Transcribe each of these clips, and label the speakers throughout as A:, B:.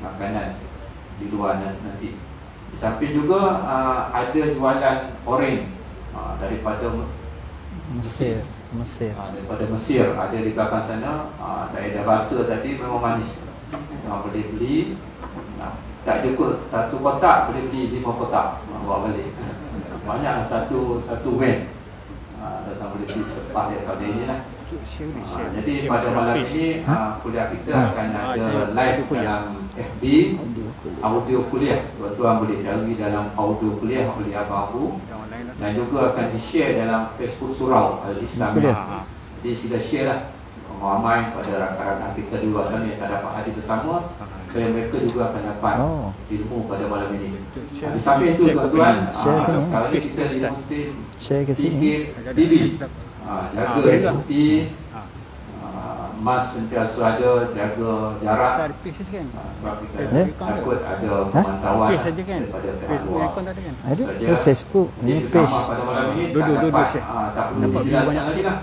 A: makanan di luar nanti. Di samping juga ada jualan oren daripada
B: Mesir.
A: daripada Mesir, ada di belakang sana. Saya dah rasa tadi memang manis. Boleh beli, tak cukup satu kotak, boleh beli 5 kotak, bawa balik. Banyak satu van. Datang boleh beli sepah daripada ini lah. Jadi pada malam ini kuliah kita akan ada live dalam FB, audio kuliah. Tuan-tuan boleh cari dalam audio kuliah oleh Abang Abu, dan juga akan di-share dalam Facebook Surau Al-Islamiyah. Jadi sila share lah ramai pada rakan-rakan kita di luar sana yang tak dapat hadir bersama, supaya mereka juga akan dapat ilmu pada malam ini. Di samping itu tuan-tuan, sekarang ni kita di Muslim Sikit TV, jaga SOP, mas sentiasa ada, jaga jarak, sebab kita takut ada pemantauan daripada pihak luar.
B: Ada ke Facebook ni page.
A: Pada malam ini tak perlu dijelaskan lagi lah.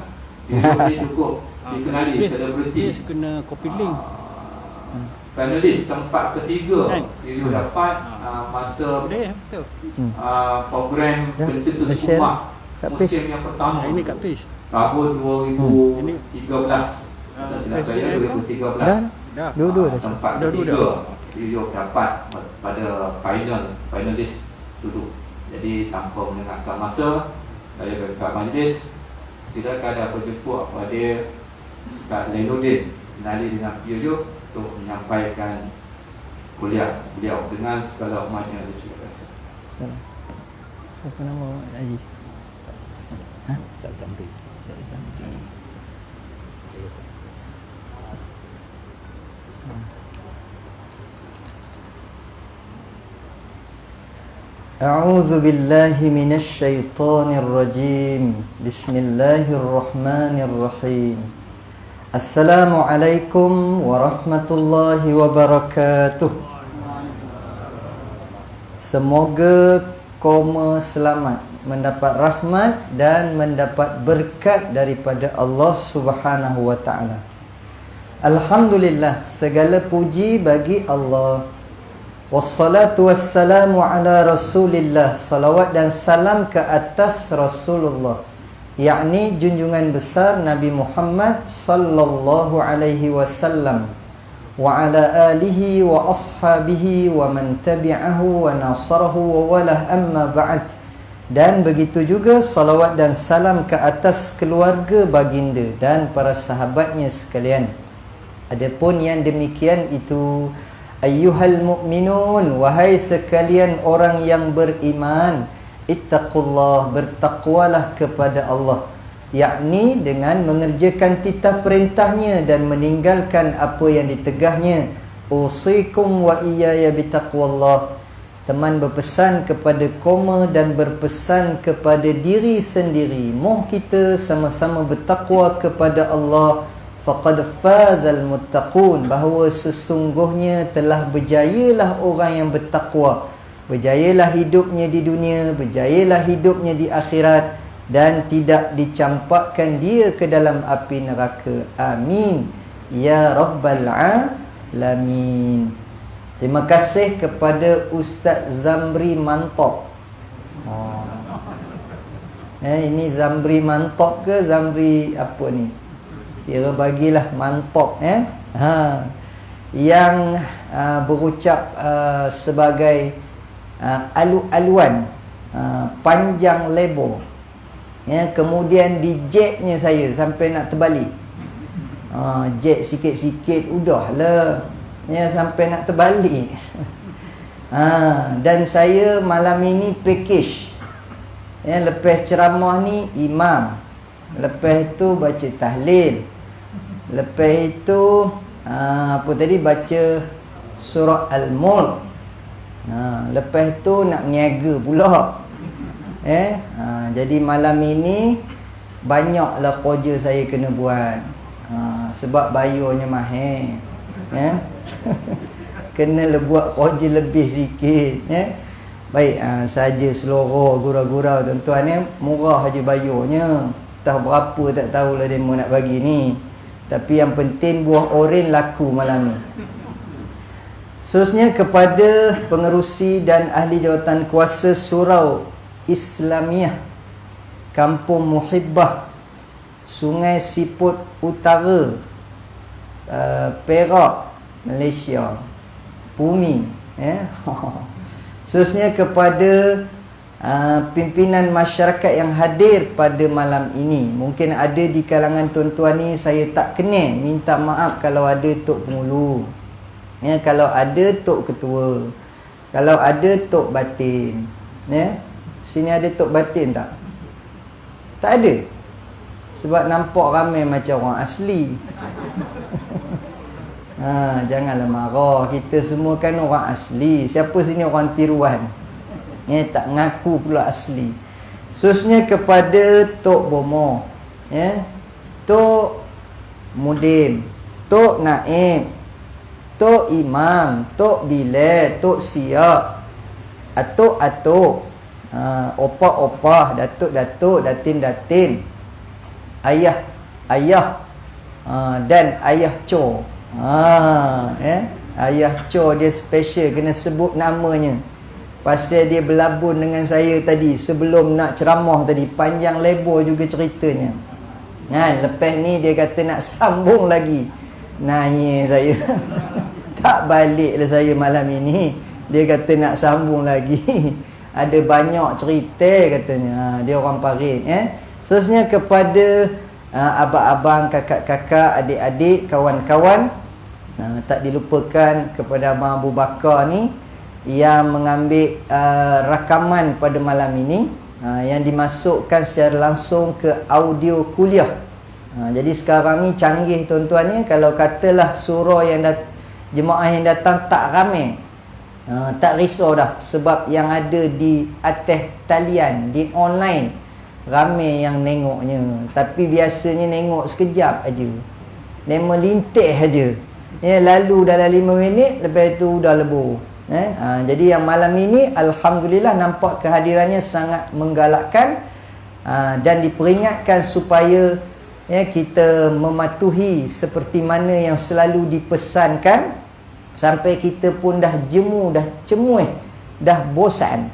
A: Video ni cukup dikenali selebriti,
C: kena copy link.
A: Finalis tempat ketiga you dapat masa program pencetus rumah musim yang pertama
C: Ini kat page.
A: tahun 2013. Tak silap saya 2013.
B: Dua-dua dah.
A: Tempat ketiga you dapat pada finalis duduk. Jadi tanpa menengahkan masa, saya berkat majlis, silakan ada penjemput kepada Ustaz Lainuddin kenali dengan Yoyo untuk menyampaikan kuliah beliau dengan segala hormatnya.
B: Siapa nama Haji?
C: Ustaz Zamri.
B: Ustaz Zamri. أعوذ بالله من الشيطان الرجيم بسم الله الرحمن الرحيم السلام عليكم ورحمة الله وبركاته. Semoga koma selamat, mendapat rahmat dan mendapat berkat daripada Allah Subhanahu wa taala. Alhamdulillah, segala puji bagi Allah. Wassalatu wassalamu ala Rasulillah. Salawat dan salam ke atas Rasulullah, yakni junjungan besar Nabi Muhammad sallallahu alaihi wasallam, wa ala alihi wa ashabihi wa man tabi'ahu wa nasarahu wa walah, amma ba'd. Dan begitu juga salawat dan salam ke atas keluarga baginda dan para sahabatnya sekalian. Adapun yang demikian itu, ayyuhal mu'minun, wahai sekalian orang yang beriman, ittaqullah, bertakwalah kepada Allah, yakni dengan mengerjakan titah perintahnya dan meninggalkan apa yang ditegahnya. Usikum wa iyaya bitaqwallah. Teman berpesan kepada koma dan berpesan kepada diri sendiri, moh kita sama-sama bertakwa kepada Allah. Faqad fazal muttaqun, bahawa sesungguhnya telah berjayalah orang yang bertakwa. Berjayalah hidupnya di dunia, berjayalah hidupnya di akhirat, dan tidak dicampakkan dia ke dalam api neraka. Amin ya rabbal alamin. Terima kasih kepada Ustaz Zamri Mantop. Ini Zamri Mantop ke Zamri apa ni? Kira bagilah mantap, yang berucap sebagai alu-aluan, panjang lebar, kemudian dijetnya saya sampai nak terbalik. Jet sikit-sikit udahlah, sampai nak terbalik. Dan saya malam ini package, lepas ceramah ni imam, lepas itu baca tahlil, lepas itu apa tadi, baca surah Al-Mulk, lepas itu nak niaga pula. Jadi malam ini banyaklah kerja saya kena buat, sebab bayarnya mahal. Kenalah buat kerja lebih sikit. Baik, saja seloroh gurau-gurau tuan-tuan, murah aja bayarnya. Tahu berapa tak tahulah demo nak bagi ni. Tapi yang penting buah oren laku malam ni. Seterusnya kepada pengerusi dan ahli jawatan kuasa Surau Islamiah Kampung Muhibbah, Sungai Siput Utara, Perak, Malaysia, Bumi, ya. Seterusnya kepada pimpinan masyarakat yang hadir pada malam ini. Mungkin ada di kalangan tuan-tuan ni saya tak kenal, minta maaf kalau ada Tok Pengulu, ya, kalau ada Tok Ketua, kalau ada Tok Batin, ya. Sini ada Tok Batin tak? Tak ada. Sebab nampak ramai macam orang asli. Janganlah marah. Kita semua kan orang asli. Siapa sini orang tiruan? Ya, tak ngaku pula asli. Seterusnya kepada Tok Bomo, ya, Tok Mudin, Tok Naib, Tok Imam, Tok Bilal, Tok Siap, Atuk-atuk, Opah-opah, Datuk-datuk, Datin-datin, Ayah-ayah, dan Ayah Cho. Ya, Ayah Cho dia special, kena sebut namanya. Pasal dia berlabun dengan saya tadi sebelum nak ceramah tadi, panjang lebar juga ceritanya. Lepas ni dia kata nak sambung lagi. Nanya saya. Tak balik lah saya malam ini. Dia kata nak sambung lagi. Ada banyak cerita katanya. Dia orang Parit, ya. Seterusnya kepada abang-abang, kakak-kakak, adik-adik, kawan-kawan, tak dilupakan kepada Abang Abu Bakar ni yang mengambil rakaman pada malam ini, yang dimasukkan secara langsung ke audio kuliah. Jadi sekarang ni canggih tuan-tuan ni, kalau katalah surau yang jemaah yang datang tak ramai, tak risau dah, sebab yang ada di atas talian, di online ramai yang nengoknya. Tapi biasanya nengok sekejap aja, dia melintih aja, ya, lalu dalam 5 minit, lepas tu dah lebur. Jadi yang malam ini alhamdulillah nampak kehadirannya sangat menggalakkan, dan diperingatkan supaya, ya, kita mematuhi seperti mana yang selalu dipesankan, sampai kita pun dah jemu, dah cemuih, dah bosan,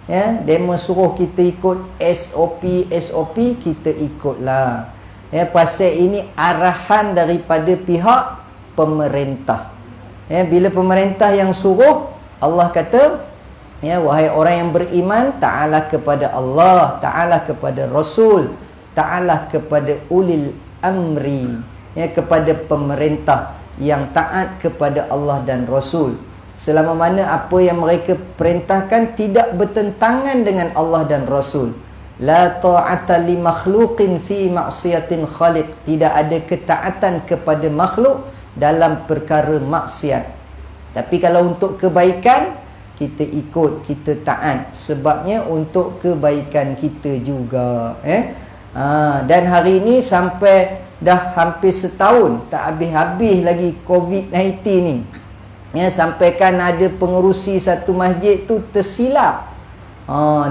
B: ya. Dia suruh kita ikut SOP, kita ikutlah, ya, pasal ini arahan daripada pihak pemerintah, ya. Bila pemerintah yang suruh, Allah kata, ya, wahai orang yang beriman, ta'ala kepada Allah, ta'ala kepada Rasul, ta'ala kepada ulil amri, ya, kepada pemerintah yang taat kepada Allah dan Rasul, selama mana apa yang mereka perintahkan tidak bertentangan dengan Allah dan Rasul. La ta'ata li makhluqin fi ma'siyatin khaliq. Tidak ada ketaatan kepada makhluk dalam perkara maksiat. Tapi kalau untuk kebaikan, kita ikut, kita taat, sebabnya untuk kebaikan kita juga, dan hari ini sampai dah hampir setahun, tak habis-habis lagi COVID-19 ni, ya. Sampaikan ada pengerusi satu masjid tu tersilap.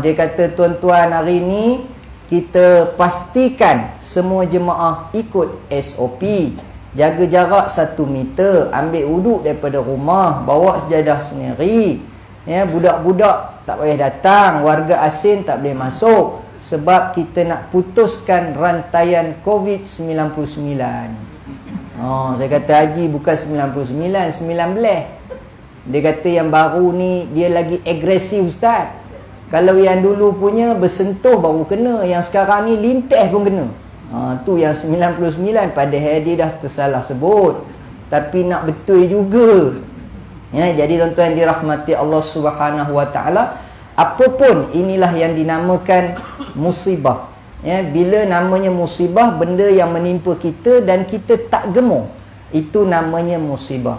B: Dia kata, tuan-tuan, hari ni kita pastikan semua jemaah ikut SOP. Jaga jarak 1 meter, ambil wuduk daripada rumah, bawa sejadah sendiri, ya. Budak-budak tak payah datang, warga asing tak boleh masuk, sebab kita nak putuskan rantaian COVID-19. Saya kata, Haji, bukan 99, 19. Dia kata yang baru ni dia lagi agresif, Ustaz. Kalau yang dulu punya bersentuh baru kena, yang sekarang ni lintih pun kena. Tu yang 99, padahal dia dah tersalah sebut, tapi nak betul juga, ya. Jadi tuan-tuan dirahmati Allah Subhanahu Wa Taala, apapun inilah yang dinamakan musibah, ya. Bila namanya musibah, benda yang menimpa kita dan kita tak gemar, itu namanya musibah,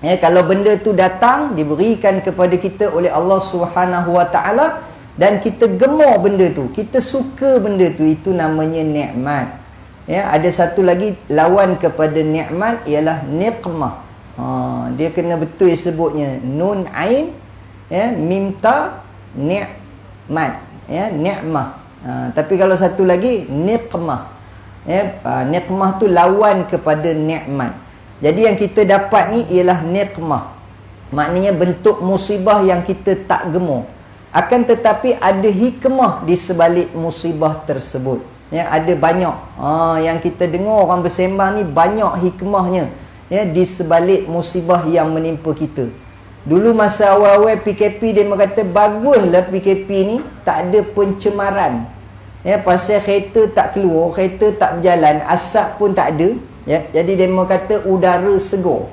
B: ya. Kalau benda tu datang, diberikan kepada kita oleh Allah Subhanahu Wa Taala, dan kita gemar benda tu, kita suka benda tu, itu namanya nikmat, ya. Ada satu lagi lawan kepada nikmat, ialah niqmah. Dia kena betul sebutnya, nun ain, ya, mim ta, nikmat, ya, nikmah. Tapi kalau satu lagi niqmah, ya, niqmah tu lawan kepada nikmat. Jadi yang kita dapat ni ialah niqmah, Maknanya bentuk musibah yang kita tak gemar. Akan tetapi ada hikmah di sebalik musibah tersebut. Ya, ada banyak. Yang kita dengar orang bersembang ni banyak hikmahnya. Ya, di sebalik musibah yang menimpa kita. Dulu masa awal-awal PKP dia kata baguslah PKP ni tak ada pencemaran. Ya, pasal kereta tak keluar, kereta tak berjalan, asap pun tak ada. Ya, jadi dia kata udara segar.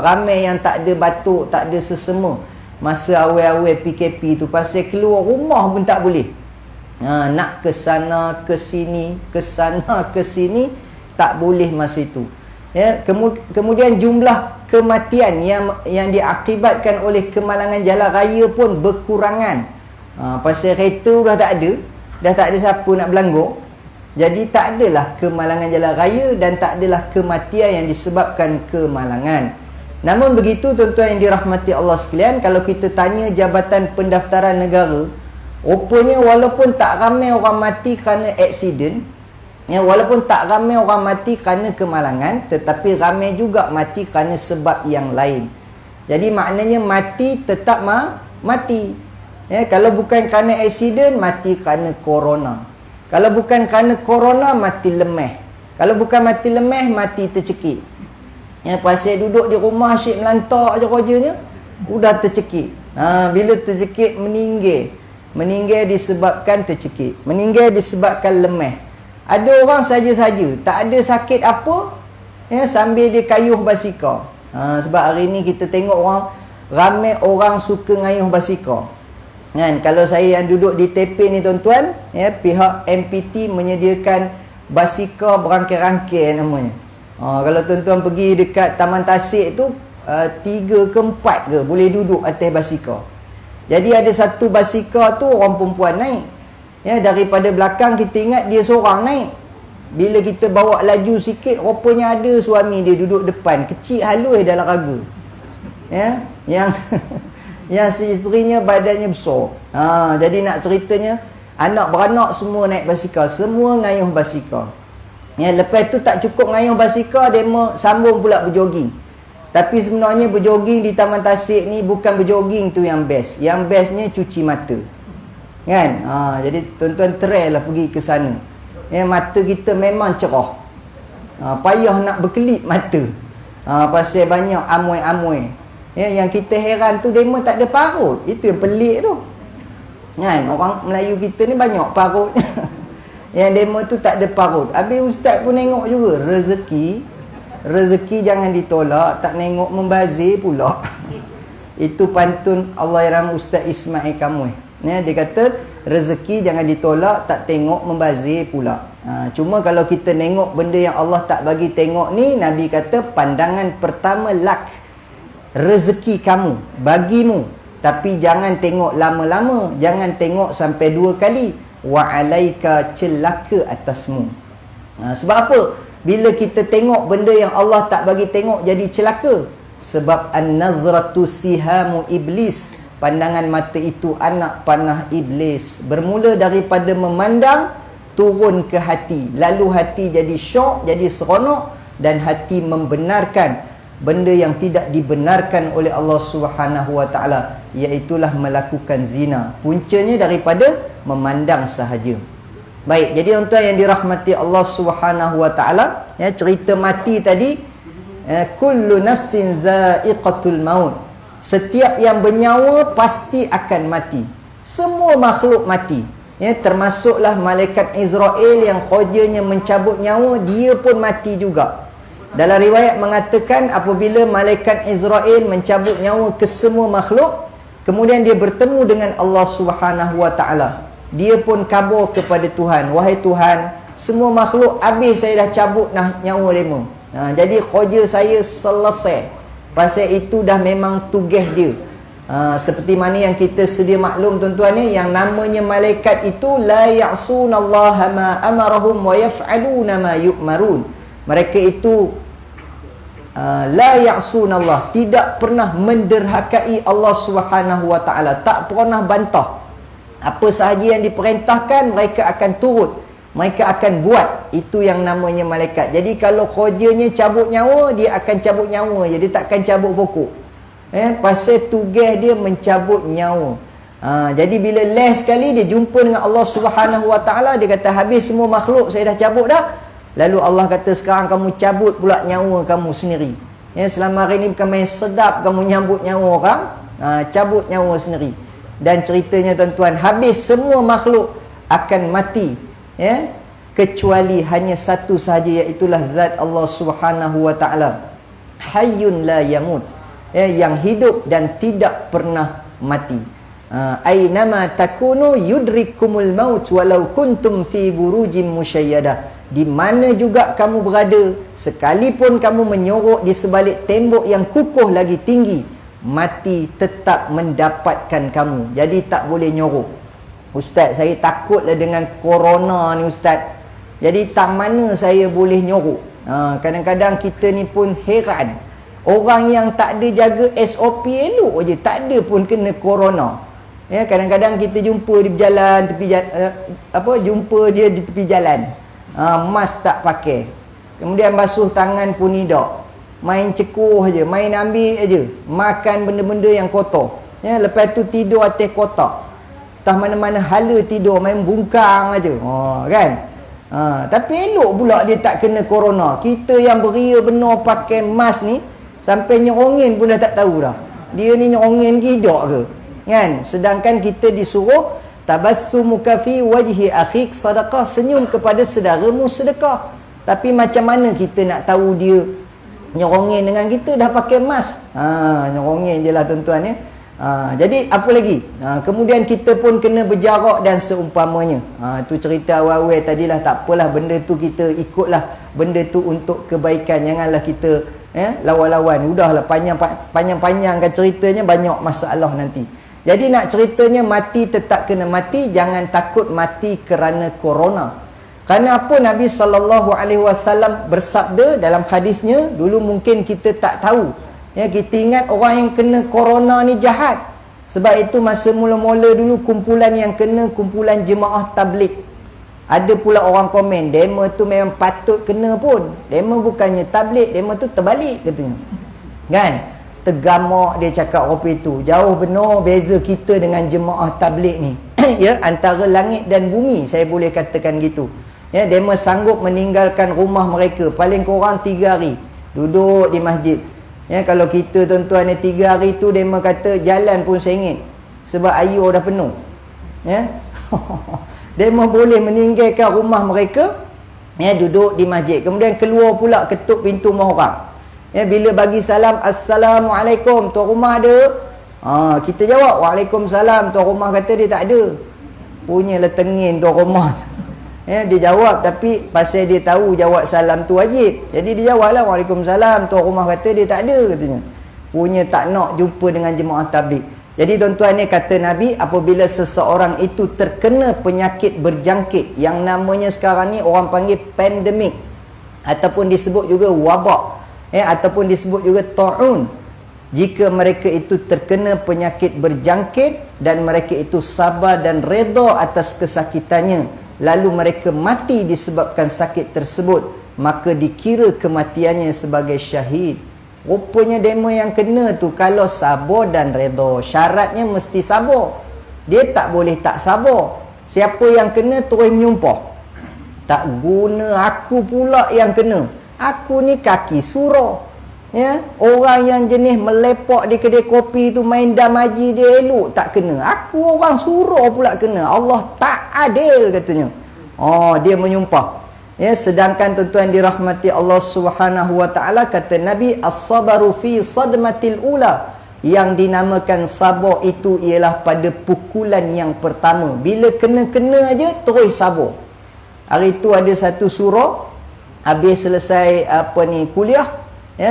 B: Ramai yang tak ada batuk, tak ada sesama masa awal-awal PKP tu, pasal keluar rumah pun tak boleh. Nak ke sana ke sini, ke sana ke sini tak boleh masa itu. Ya, kemudian jumlah kematian yang diakibatkan oleh kemalangan jalan raya pun berkurangan. Pasal kereta dah tak ada siapa nak berlanggar. Jadi tak adalah kemalangan jalan raya dan tak adalah kematian yang disebabkan kemalangan. Namun begitu tuan-tuan yang dirahmati Allah sekalian, kalau kita tanya Jabatan Pendaftaran Negara, rupanya walaupun tak ramai orang mati kerana aksiden, ya, walaupun tak ramai orang mati kerana kemalangan, tetapi ramai juga mati kerana sebab yang lain. Jadi maknanya mati tetap mati. Ya, kalau bukan kerana aksiden, mati kerana corona. Kalau bukan kerana corona, mati lemah. Kalau bukan mati lemah, mati tercekik. Ya, pasal duduk di rumah asyik melantak je kerjanya, udah tercekik. Bila tercekik, meninggal disebabkan tercekik, meninggal disebabkan lemah. Ada orang saja-saja tak ada sakit apa, ya, sambil dia kayuh basikal. Sebab hari ni kita tengok ramai orang suka ngayuh basikal. Kan, kalau saya yang duduk di TP ni tuan-tuan, ya, pihak MPT menyediakan basikal berangkai-rangkai namanya. Kalau tuan-tuan pergi dekat Taman Tasik tu, 3 ke 4 ke boleh duduk atas basikal. Jadi ada satu basikal tu orang perempuan naik. Ya, daripada belakang kita ingat dia seorang naik. Bila kita bawa laju sikit, rupanya ada suami dia duduk depan, kecil halus dalam raga. Ya, yang si isterinya badannya besar. Jadi nak ceritanya, anak beranak semua naik basikal, semua ngayuh basikal. Ya, lepas tu tak cukup ngayuh basikal, dia mau sambung pula berjoging. Tapi sebenarnya berjoging di Taman Tasik ni bukan berjoging tu yang best. Yang bestnya cuci mata. Kan? Jadi tuan-tuan try lah pergi ke sana. Ya, mata kita memang cerah. Payah nak berkelip mata. Pasal banyak amoy-amoy. Ya, yang kita heran tu demo tak ada parut. Itu yang pelik tu. Kan? Orang Melayu kita ni banyak parut. Yang demo tu tak ada parut. Habis ustaz pun tengok juga rezeki jangan ditolak, tak tengok membazir pula. Itu pantun Allahyarham Ustaz Ismail Kamuy. Ya, dia kata rezeki jangan ditolak, tak tengok membazir pula. Cuma kalau kita tengok benda yang Allah tak bagi tengok ni, Nabi kata pandangan pertama lak, rezeki kamu, bagimu. Tapi jangan tengok lama-lama, jangan tengok sampai 2 kali. Wa alaika, celaka atasmu. Sebab apa? Bila kita tengok benda yang Allah tak bagi tengok jadi celaka. Sebab an-nazratu sihamu iblis. Pandangan mata itu anak panah iblis. Bermula daripada memandang, turun ke hati. Lalu hati jadi syok, jadi seronok. Dan hati membenarkan benda yang tidak dibenarkan oleh Allah Subhanahu Wa Taala, iaitulah melakukan zina. Puncanya daripada memandang sahaja. Baik, jadi tuan-tuan yang dirahmati Allah Subhanahu Wa Taala, ya, cerita mati tadi, kullu nafsin za'iqatul maut. Setiap yang bernyawa pasti akan mati. Semua makhluk mati. Ya, termasuklah malaikat Israel yang kerjanya mencabut nyawa, dia pun mati juga. Dalam riwayat mengatakan apabila malaikat Israel mencabut nyawa ke semua makhluk, kemudian dia bertemu dengan Allah Subhanahu Wa Taala, dia pun kabur kepada Tuhan, wahai Tuhan, semua makhluk habis saya dah cabut nyawa mereka. Jadi kerja saya selesai. Pasal itu dah memang tugas dia. Seperti mana yang kita sedia maklum tuan-tuan ni, yang namanya malaikat itu la ya'sunallaha ma amarahum wa yaf'aluna ma yu'marun. Mereka itu la ya'sunallah, tidak pernah menderhakai Allah Subhanahu Wa Taala, tak pernah bantah. Apa sahaja yang diperintahkan mereka akan turut, mereka akan buat. Itu yang namanya malaikat. Jadi kalau kerjanya cabut nyawa, dia akan cabut nyawa je, dia takkan cabut pokok. Pasal tugas dia mencabut nyawa. Jadi bila last sekali dia jumpa dengan Allah Subhanahu Wa Taala, dia kata habis semua makhluk saya dah cabut dah. Lalu Allah kata sekarang kamu cabut pula nyawa kamu sendiri. Selama hari ni bukan main sedap kamu nyambut nyawa orang, cabut nyawa sendiri. Dan ceritanya tuan-tuan, habis semua makhluk akan mati, kecuali hanya satu sahaja, iaitulah zat Allah Subhanahu Wa Taala, Hayyun la yamut, yang hidup dan tidak pernah mati. Ainama takunu yudrikumul maut walau kuntum fi burujim musyayyadah. Di mana juga kamu berada, sekalipun kamu menyorok di sebalik tembok yang kukuh lagi tinggi, mati tetap mendapatkan kamu. Jadi tak boleh nyorok. Ustaz, saya takutlah dengan corona ni Ustaz. Jadi tak mana saya boleh nyorok. Kadang-kadang kita ni pun heran. Orang yang tak ada jaga SOP elok je, tak ada pun kena corona. Kadang-kadang kita jumpa di jalan, jumpa dia di tepi jalan. Mask tak pakai. Kemudian basuh tangan pun tidak. Main cekuh je, main ambil je. Makan benda-benda yang kotor. Lepas tu tidur atas kotak. Tak mana-mana hala tidur, main bungkang aja. Kan? Tapi elok pula dia tak kena corona. Kita yang beria benar pakai mask ni, sampai nyerongin pun dah tak tahu dah. Dia ni nyerongin ke tidak ke? Kan? Sedangkan kita disuruh tabassumuka fi wajhi akhik sadaqah, senyum kepada saudaramu sedekah. Tapi macam mana kita nak tahu dia nyerongin dengan kita dah pakai mask? Nyerongin je lah tuan-tuan ya. Jadi apa lagi? Kemudian kita pun kena berjarak dan seumpamanya. Tu cerita awal-awal tadilah, tak apalah, benda tu kita ikutlah, benda tu untuk kebaikan. Janganlah kita lawan-lawan. Udahlah, panjang-panjangkan ceritanya, banyak masalah nanti. Jadi nak ceritanya, mati tetap kena mati. Jangan takut mati kerana corona. Kerana apa Nabi SAW bersabda dalam hadisnya, dulu mungkin kita tak tahu. Kita ingat orang yang kena corona ni jahat. Sebab itu masa mula-mula dulu kumpulan yang kena, kumpulan jemaah tabligh. Ada pula orang komen, demo tu memang patut kena pun. Demo bukannya tabligh, demo tu terbalik katanya. Kan? Tergamak dia cakap kopi tu. Jauh benar beza kita dengan jemaah tabligh ni. Antara langit dan bumi, saya boleh katakan gitu. Demo sanggup meninggalkan rumah mereka paling kurang 3 hari duduk di masjid. Kalau kita tuan-tuan ni 3 hari tu demo kata jalan pun sengit sebab air dah penuh. Demo boleh meninggalkan rumah mereka, duduk di masjid. Kemudian keluar pula ketuk pintu rumah orang. Bila bagi salam, Assalamualaikum, tuan rumah ada? Kita jawab, Waalaikumsalam. Tuan rumah kata dia tak ada. Punyalah tengin tuan rumah. Dia jawab, tapi pasal dia tahu jawab salam tu wajib, jadi dia jawablah Waalaikumsalam. Tuan rumah kata dia tak ada katanya. Punya tak nak jumpa dengan jemaah tabligh. Jadi tuan-tuan ni kata Nabi, apabila seseorang itu terkena penyakit berjangkit yang namanya sekarang ni orang panggil pandemik, ataupun disebut juga wabak, ataupun disebut juga ta'un. Jika mereka itu terkena penyakit berjangkit dan mereka itu sabar dan redha atas kesakitannya, lalu mereka mati disebabkan sakit tersebut, maka dikira kematiannya sebagai syahid. Rupanya demo yang kena tu kalau sabar dan redha. Syaratnya mesti sabar. Dia tak boleh tak sabar. Siapa yang kena terus menyumpah, tak guna aku pula yang kena, aku ni kaki surah. Orang yang jenis melepak di kedai kopi tu main damaji dia elok tak kena, aku orang surah pula kena. Allah tak adil katanya. Dia menyumpah. Sedangkan tuan-tuan dirahmati Allah Subhanahu Wa Taala, kata Nabi, as-sabaru fi sadmatil ula. Yang dinamakan sabar itu ialah pada pukulan yang pertama. Bila kena-kena aja terus sabar. Hari tu ada satu surau, habis selesai kuliah,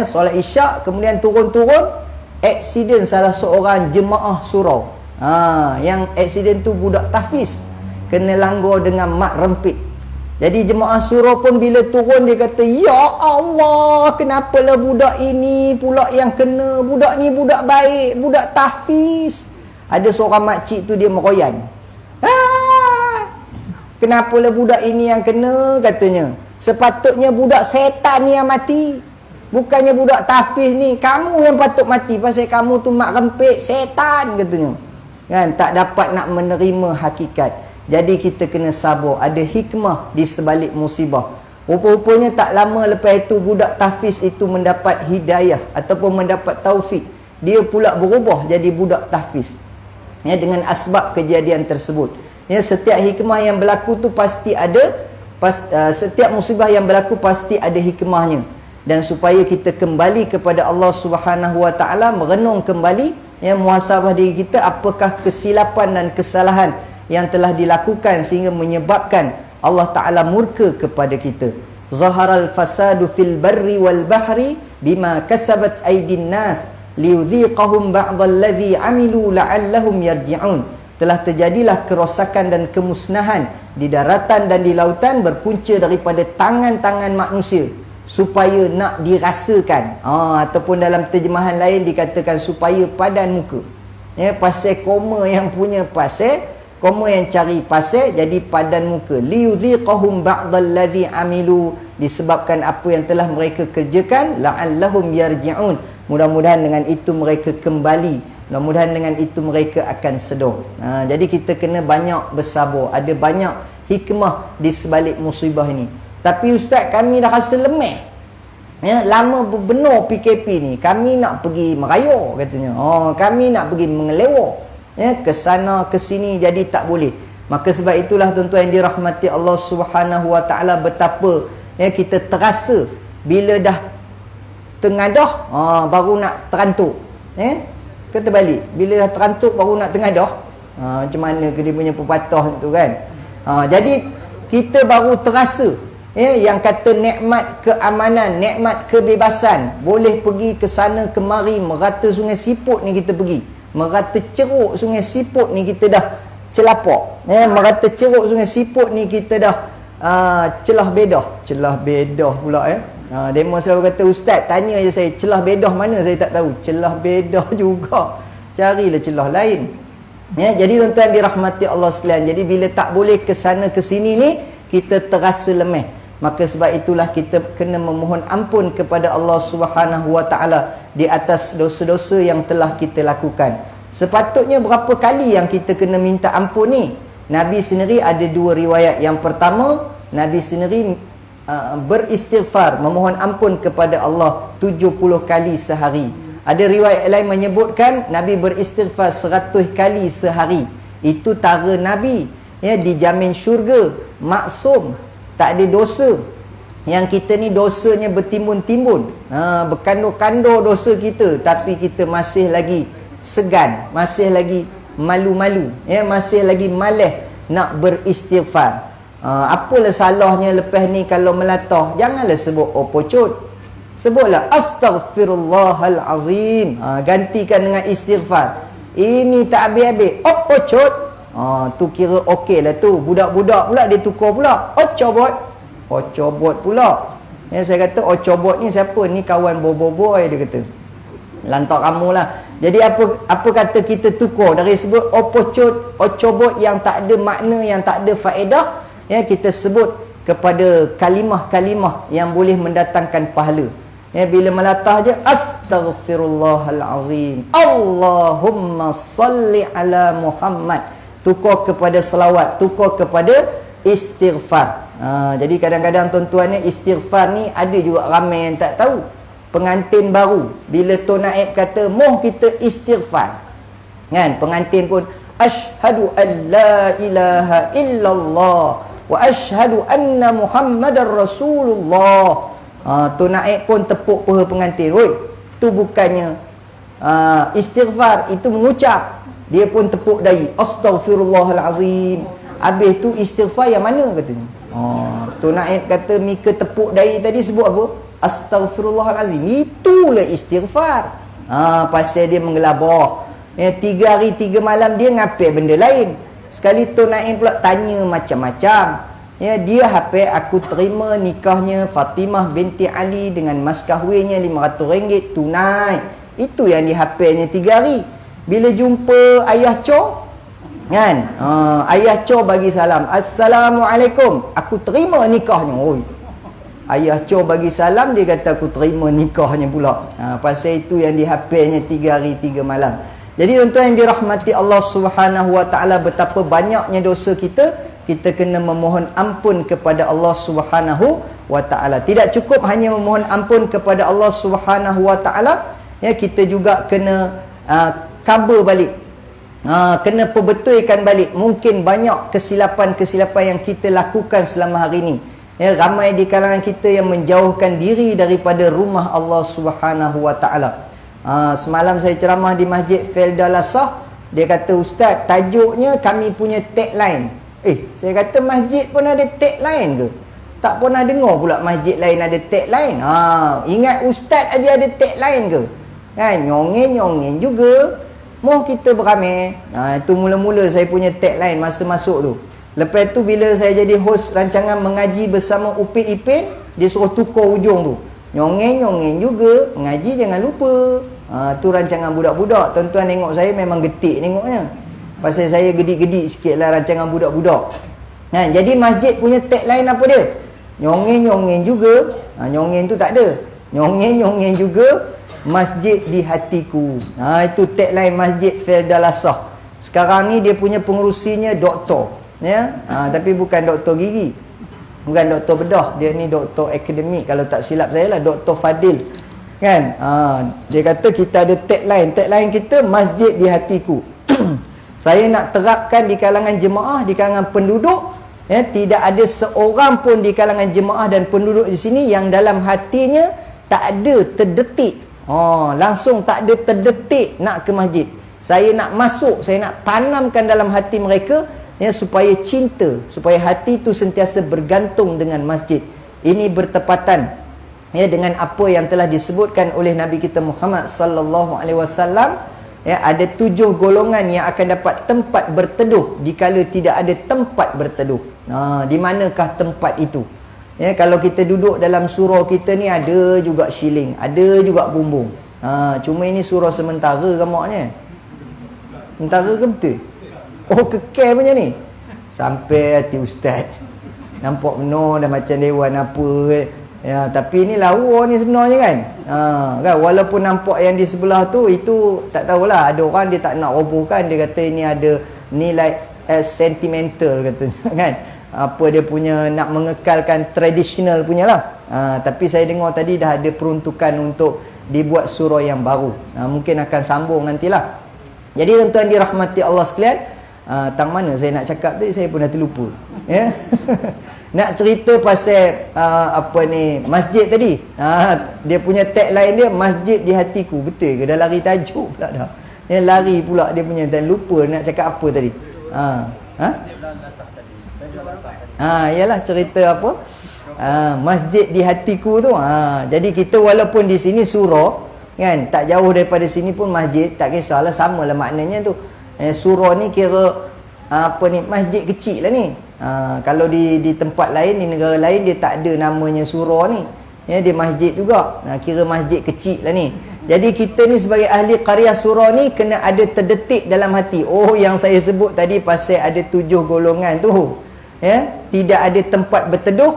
B: solat isyak, kemudian turun-turun, aksiden salah seorang jemaah surau. Yang aksiden tu budak tahfiz, kena langgar dengan mak rempit. Jadi jemaah surau pun bila turun dia kata, ya Allah, kenapalah budak ini pula yang kena? Budak ni budak baik, budak tahfiz. Ada seorang makcik tu dia meroyan. Kenapalah budak ini yang kena katanya? Sepatutnya budak setan ni yang mati. Bukannya budak tahfiz ni, kamu yang patut mati pasal kamu tu mak rempit setan katanya. Kan, tak dapat nak menerima hakikat. Jadi kita kena sabar, ada hikmah di sebalik musibah. Rupa-rupanya tak lama lepas itu budak tahfiz itu mendapat hidayah ataupun mendapat taufik. Dia pula berubah jadi budak tahfiz. Ya, dengan asbab kejadian tersebut. Ya, setiap hikmah yang berlaku tu pasti ada, setiap musibah yang berlaku pasti ada hikmahnya. Dan supaya kita kembali kepada Allah Subhanahu Wa Taala, merenung kembali, ya, muhasabah diri kita, apakah kesilapan dan kesalahan yang telah dilakukan sehingga menyebabkan Allah Ta'ala murka kepada kita. Zaharal fasadu fil barri wal bahri bima kasabat aydin nas liyudhiqahum ba'dalladhi amilu la'allahum yarji'un. Telah terjadilah kerosakan dan kemusnahan di daratan dan di lautan berpunca daripada tangan-tangan manusia supaya nak dirasakan. Ataupun dalam terjemahan lain dikatakan supaya padan muka. Ya, pasal koma yang punya pasal, koma yang cari pasal, jadi padan muka. Liyudhiqahum ba'dalladhi amilu, disebabkan apa yang telah mereka kerjakan, la'allahum yarji'un. Mudah-mudahan dengan itu mereka kembali, mudah-mudahan dengan itu mereka akan sedar. Jadi kita kena banyak bersabar. Ada banyak hikmah di sebalik musibah ini. Tapi ustaz, kami dah rasa lemah. Ya, lama berbenar PKP ni. Kami nak pergi meraya katanya. Kami nak pergi mengelewar. Ya, ke sana ke sini, jadi tak boleh. Maka sebab itulah tuan-tuan yang dirahmati Allah Subhanahu Wa Taala, betapa ya kita terasa bila dah tengadah baru nak terantuk. Kata balik, bila dah terantuk baru nak tengadah. Macam mana ke dia punya pepatah tu kan. Jadi kita baru terasa yang kata nikmat keamanan, nikmat kebebasan, boleh pergi ke sana kemari, merata Sungai Siput ni kita pergi, merata ceruk Sungai Siput ni kita dah celapak, merata ceruk Sungai Siput ni kita dah celah bedah pula. Demo selalu kata, ustaz tanya je saya, celah bedah mana saya tak tahu. Celah bedah juga, carilah celah lain. Jadi tuan-tuan dirahmati Allah sekalian, jadi bila tak boleh ke sana ke sini ni, kita terasa lemah. Maka sebab itulah kita kena memohon ampun kepada Allah Subhanahu Wa Taala di atas dosa-dosa yang telah kita lakukan. Sepatutnya berapa kali yang kita kena minta ampun ni? Nabi sendiri ada dua riwayat. Yang pertama, Nabi sendiri beristighfar, memohon ampun kepada Allah 70 kali sehari. Ada riwayat lain menyebutkan Nabi beristighfar 100 kali sehari. Itu tara Nabi, ya, dijamin syurga, maksum, tak ada dosa. Yang kita ni dosanya bertimbun-timbun, berkandor-kandor dosa kita, tapi kita masih lagi segan, masih lagi malu-malu, ya, masih lagi malas nak beristighfar. Apalah salahnya lepas ni kalau melatah, janganlah sebut opocut, sebutlah astaghfirullahalazim. Gantikan dengan istighfar. Ini tak habis-habis opocut. Tu kira okey lah tu. Budak-budak pula dia tukar pula ocobot pula. Ya, saya kata ocobot ni siapa? Ni kawan boboiboy, dia kata. Lantak kamu lah. Jadi apa kata kita tukar dari sebut opocut, ocobot yang tak ada makna, yang tak ada faedah, ya, kita sebut kepada kalimah-kalimah yang boleh mendatangkan pahala. Ya, bila melatah je astaghfirullahalazim, Allahumma salli ala Muhammad, tukar kepada selawat, tukar kepada istighfar. Jadi kadang-kadang tuan-tuan ni, istighfar ni ada juga ramai yang tak tahu. Pengantin baru, bila Tuan Naib kata moh kita istighfar, kan, pengantin pun asyhadu an la ilaha illallah wa asyhadu anna Muhammadar Rasulullah. Tuan Naib pun tepuk paha pengantin. Oi, tu bukannya istighfar, itu mengucap. Dia pun tepuk dahi, astaghfirullahalazim. Habis tu istighfar yang mana katanya? Tuan Naib kata mika tepuk dahi tadi sebut apa? Astaghfirullahalazim. Itulah istighfar. Pasal dia menggelabah. 3 hari 3 malam dia ngapil benda lain. Sekali Tuan Naib pula tanya macam-macam. Ya, dia hafal aku terima nikahnya Fatimah binti Ali dengan mas kahwinnya RM500 tunai. Itu yang dihafalnya 3 hari. Bila jumpa ayah Cho, kan, ayah Cho bagi salam, Assalamualaikum, aku terima nikahnya. Oi, ayah Cho bagi salam, dia kata aku terima nikahnya pula. Pasal itu yang dihafalnya 3 hari 3 malam. Jadi tuan-tuan yang dirahmati Allah Subhanahu Wa Taala, betapa banyaknya dosa kita, kita kena memohon ampun kepada Allah Subhanahu Wa Taala. Tidak cukup hanya memohon ampun kepada Allah Subhanahu Wa Taala, ya, kita juga kena cover balik, kena perbetulkan balik mungkin banyak kesilapan-kesilapan yang kita lakukan selama hari ini. Ya, ramai di kalangan kita yang menjauhkan diri daripada rumah Allah Subhanahu Wa Taala. Semalam saya ceramah di Masjid Felda Lasah, dia kata, "Ustaz, tajuknya kami punya tagline." Saya kata, masjid pun ada tagline ke? Tak pernah dengar pula masjid lain ada tagline. Ingat ustaz aja ada tagline ke? Kan, nyongeng-nyongeng juga. Mau kita beramai. Itu mula-mula saya punya tagline masa masuk tu. Lepas tu bila saya jadi host rancangan mengaji bersama Upik Ipin, dia suruh tukar ujung tu. Nyongeng-nyongeng juga, mengaji jangan lupa. Tu rancangan budak-budak. Tuan-tuan tengok saya memang getik tengoknya. Pasal saya gedik-gedik sikit lah rancangan budak-budak. Jadi masjid punya tagline apa dia? Nyongeng-nyongeng juga. Nyongeng tu tak ada. Nyongeng-nyongeng juga, masjid di hatiku. Itu tagline Masjid Felda Lasah. Sekarang ni dia punya pengerusinya doktor, ya. Tapi bukan doktor gigi, bukan doktor bedah, dia ni doktor akademik kalau tak silap saya lah, Doktor Fadil, kan. Dia kata kita ada tagline kita masjid di hatiku. Saya nak terapkan di kalangan jemaah, di kalangan penduduk, ya, tidak ada seorang pun di kalangan jemaah dan penduduk di sini yang dalam hatinya tak ada terdetik, langsung tak ada terdetik nak ke masjid. Saya nak masuk, saya nak tanamkan dalam hati mereka, ya, supaya cinta, supaya hati itu sentiasa bergantung dengan masjid. Ini bertepatan, ya, dengan apa yang telah disebutkan oleh Nabi kita Muhammad sallallahu alaihi wasallam. Ya, ada 7 golongan yang akan dapat tempat berteduh dikala tidak ada tempat berteduh. Di manakah tempat itu? Ya, kalau kita duduk dalam surau kita ni ada juga shilling, ada juga bumbung. Cuma ini surau sementara gamaknya. Sementara ke betul? Kekal punya ni. Sampai hati ustaz. Nampak benar dah macam dewan apa. Ya, tapi ni lawa ni sebenarnya kan. Kan, walaupun nampak yang di sebelah tu, itu tak tahulah, ada orang dia tak nak robohkan, dia kata ini ada nilai sentimental katanya kan. Apa dia punya nak mengekalkan tradisional punya lah. Tapi saya dengar tadi dah ada peruntukan untuk dibuat surau yang baru. Mungkin akan sambung nantilah. Jadi tuan-tuan dirahmati Allah sekalian, tang mana saya nak cakap tadi, saya pun dah terlupa. Ya. Nak cerita pasal masjid tadi. Dia punya tagline dia masjid di hatiku. Betul ke? Dah lari tajuk pula dah. Dia lari pula dia punya, dan lupa nak cakap apa tadi. Yalah cerita apa? Masjid di hatiku tu. Jadi kita walaupun di sini surau, kan, tak jauh daripada sini pun masjid, tak kisahlah, samalah maknanya tu. Surau ni kira masjid kecil lah ni. Kalau di tempat lain, di negara lain, dia tak ada namanya surau ni, ya, dia masjid juga. Kira masjid kecil lah ni. Jadi kita ni sebagai ahli qaryah surau ni kena ada terdetik dalam hati. Yang saya sebut tadi pasal ada 7 golongan tu, ya, tidak ada tempat berteduh.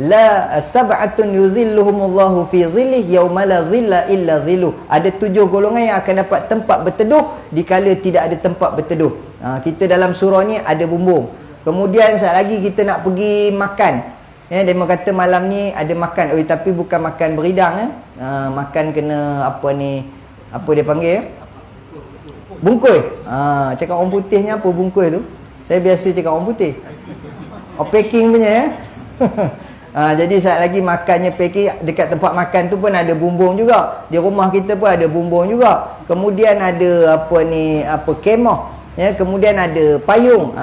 B: La sab'atun yuzilluhumullahu fi zillih yauma la zilla illa zilluh. Ada 7 golongan yang akan dapat tempat berteduh dikala tidak ada tempat berteduh. Kita dalam surau ni ada bumbung. Kemudian sekejap lagi kita nak pergi makan, ya, dia kata malam ni ada makan, tapi bukan makan beridang, makan kena apa dia panggil, bungkus. Cakap orang putihnya apa bungkus tu? Saya biasa cakap orang putih. Packing punya, ya. Jadi saat lagi makannya packing, dekat tempat makan tu pun ada bumbung juga. Di rumah kita pun ada bumbung juga. Kemudian ada kemah, ya, kemudian ada payung.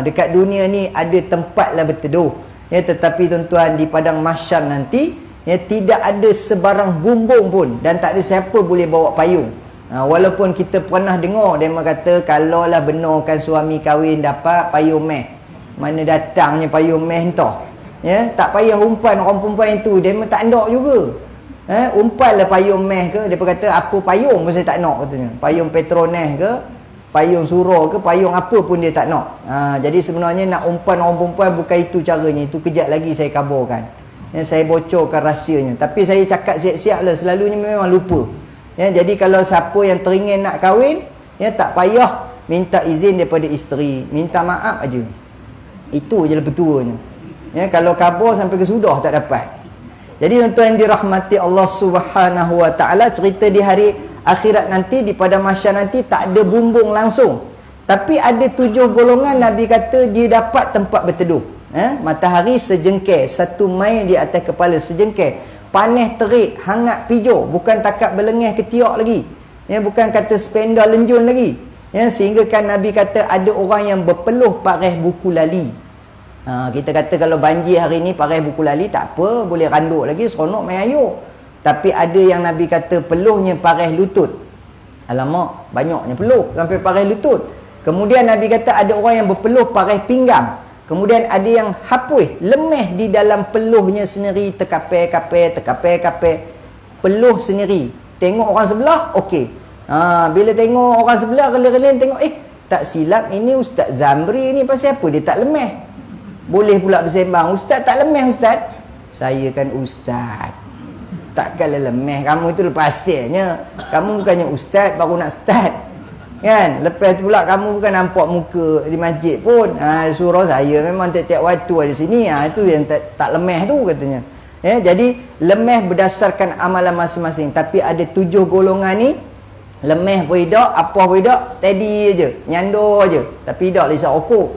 B: Dekat dunia ni ada tempat lah berteduh, ya. Tetapi tuan-tuan, di padang mahsyar nanti, ya, tidak ada sebarang bumbung pun, dan tak ada siapa boleh bawa payung. Walaupun kita pernah dengar dia kata kalau lah benarkan suami kahwin dapat payung meh, mana datangnya payung meh entah, ya. Tak payah umpan orang perempuan itu, dia memang tak nak juga. Umpanlah payung meh ke, dia kata apa payung pun saya tak nak katanya. Payung Petronas ke, payung surau ke payung apa pun dia tak nak. Jadi sebenarnya nak umpan orang perempuan bukan itu caranya. Itu kejap lagi saya kabarkan. Saya bocorkan rahsianya. Tapi saya cakap siap-siap lah, selalunya memang lupa. Jadi kalau siapa yang teringin nak kahwin, tak payah minta izin daripada isteri, minta maaf aja. Itu je lah betuanya. Kalau kabur sampai ke sudah tak dapat. Jadi tuan-tuan yang dirahmati Allah Subhanahu Wa Taala, cerita di hari akhirat nanti, di pada mahsyar nanti tak ada bumbung langsung. Tapi ada 7 golongan Nabi kata dia dapat tempat berteduh. Matahari sejengkir, 1 mail di atas kepala sejengkir. Panas terik, hangat pijo, bukan takat berlengah ketiak lagi. Bukan kata sependa lenjun lagi. Sehingga kan Nabi kata ada orang yang berpeluh paras buku lali. Kita kata kalau banjir hari ni paras buku lali tak apa, boleh randuk lagi, seronok main air. Tapi ada yang Nabi kata peluhnya paras lutut. Alamak, banyaknya peluh sampai paras lutut. Kemudian Nabi kata ada orang yang berpeluh paras pinggang. Kemudian ada yang hapus, lemah di dalam peluhnya sendiri, terkapir-kapir, peluh sendiri. Tengok orang sebelah, okey. Bila tengok orang sebelah, relin-relin tengok, tak silap ini Ustaz Zamri ni, pasal apa dia tak lemah? Boleh pula bersembang, Ustaz tak lemah Ustaz. Saya kan Ustaz. Takkanlah lemah, kamu itu lepasnya. Kamu bukannya Ustaz baru nak start. Kan? Lepas tu pula kamu bukan nampak muka di masjid pun. Surau saya memang tiap-tiap waktu ada sini. Itu yang tak lemah tu katanya. Jadi lemah berdasarkan amalan masing-masing. Tapi ada 7 golongan ni, lemah pun tidak, apa pun tidak, steady je, nyandor je. Tapi tidak lah isap okok.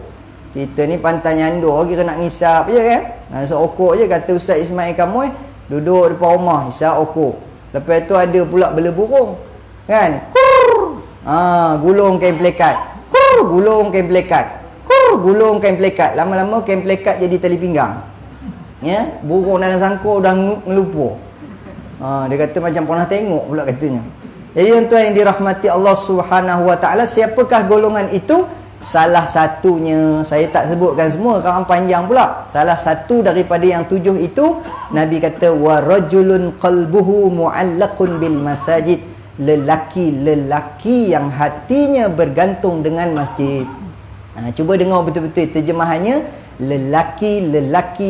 B: Kita ni pantai nyandor, kira nak ngisap je kan. Isap okok je, kata Ustaz Ismail kamu duduk depan rumah, isap okok. Lepas tu ada pula bela burung. Kan? Gulung kain plekat. Gulung kain plekat. Gulung kain plekat. Lama-lama kain plekat jadi tali pinggang. Burung dalam sangkar dah ngelupur. Dia kata macam pernah tengok pula katanya. Jadi tuan-tuan yang dirahmati Allah Subhanahu Wa Taala, siapakah golongan itu? Salah satunya, saya tak sebutkan semua, kawan panjang pula. Salah satu daripada yang 7 itu, Nabi kata wa rajulun qalbuhu mu'allaqun bil masajid. Lelaki yang hatinya bergantung dengan masjid. Cuba dengar betul-betul terjemahannya. Lelaki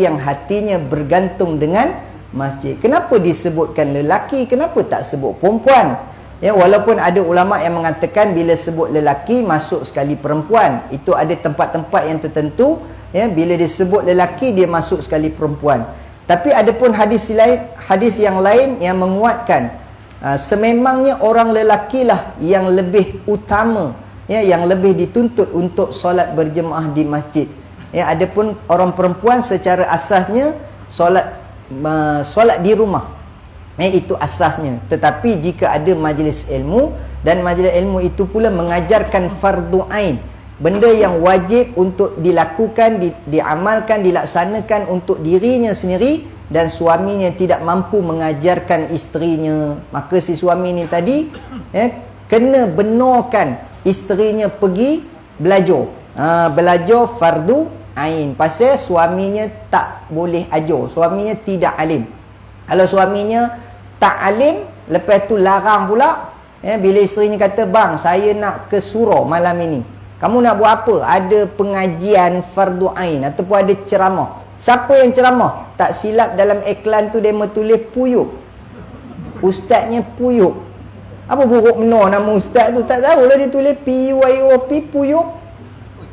B: yang hatinya bergantung dengan masjid. Kenapa disebutkan lelaki? Kenapa tak sebut perempuan? Walaupun ada ulama yang mengatakan bila sebut lelaki masuk sekali perempuan. Itu ada tempat-tempat yang tertentu, bila disebut lelaki dia masuk sekali perempuan. Tapi ada pun hadis yang lain yang menguatkan sememangnya orang lelaki lah yang lebih utama, yang lebih dituntut untuk solat berjemaah di masjid. Adapun orang perempuan secara asasnya solat di rumah. Itu asasnya. Tetapi jika ada majlis ilmu, dan majlis ilmu itu pula mengajarkan fardu ain, benda yang wajib untuk dilakukan, diamalkan, dilaksanakan untuk dirinya sendiri, dan suaminya tidak mampu mengajarkan isterinya, maka si suami ni tadi kena benarkan isterinya pergi belajar. Belajar fardu ain, pasal suaminya tak boleh ajar, suaminya tidak alim. Kalau suaminya tak alim, lepas tu larang pula, bila isterinya kata, bang saya nak ke surau malam ini, kamu nak buat apa? Ada pengajian fardu ain ataupun ada ceramah. Siapa yang ceramah? Tak silap dalam iklan tu dia tulis Puyuk. Ustaznya Puyuk. Apa buruk menor nama ustaz tu? Tak tahulah dia tulis P-U-Y-O-P, Puyuk.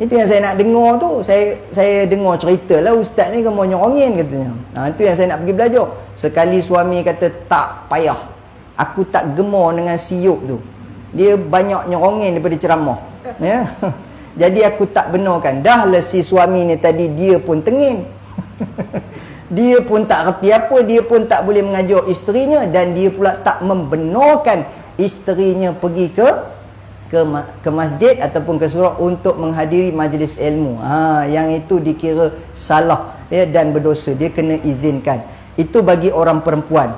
B: Itu yang saya nak dengar tu. Saya dengar cerita lah ustaz ni kemau nyorongin katanya. Itu yang saya nak pergi belajar. Sekali suami kata tak payah, aku tak gemar dengan siup tu, dia banyak nyorongin daripada ceramah. Jadi aku tak benarkan. Dah lah si suami ni tadi dia pun tengin. Dia pun tak reti apa, dia pun tak boleh mengajar isterinya, dan dia pula tak membenarkan isterinya pergi ke masjid ataupun ke surau untuk menghadiri majlis ilmu. Yang itu dikira salah dan berdosa, dia kena izinkan. Itu bagi orang perempuan.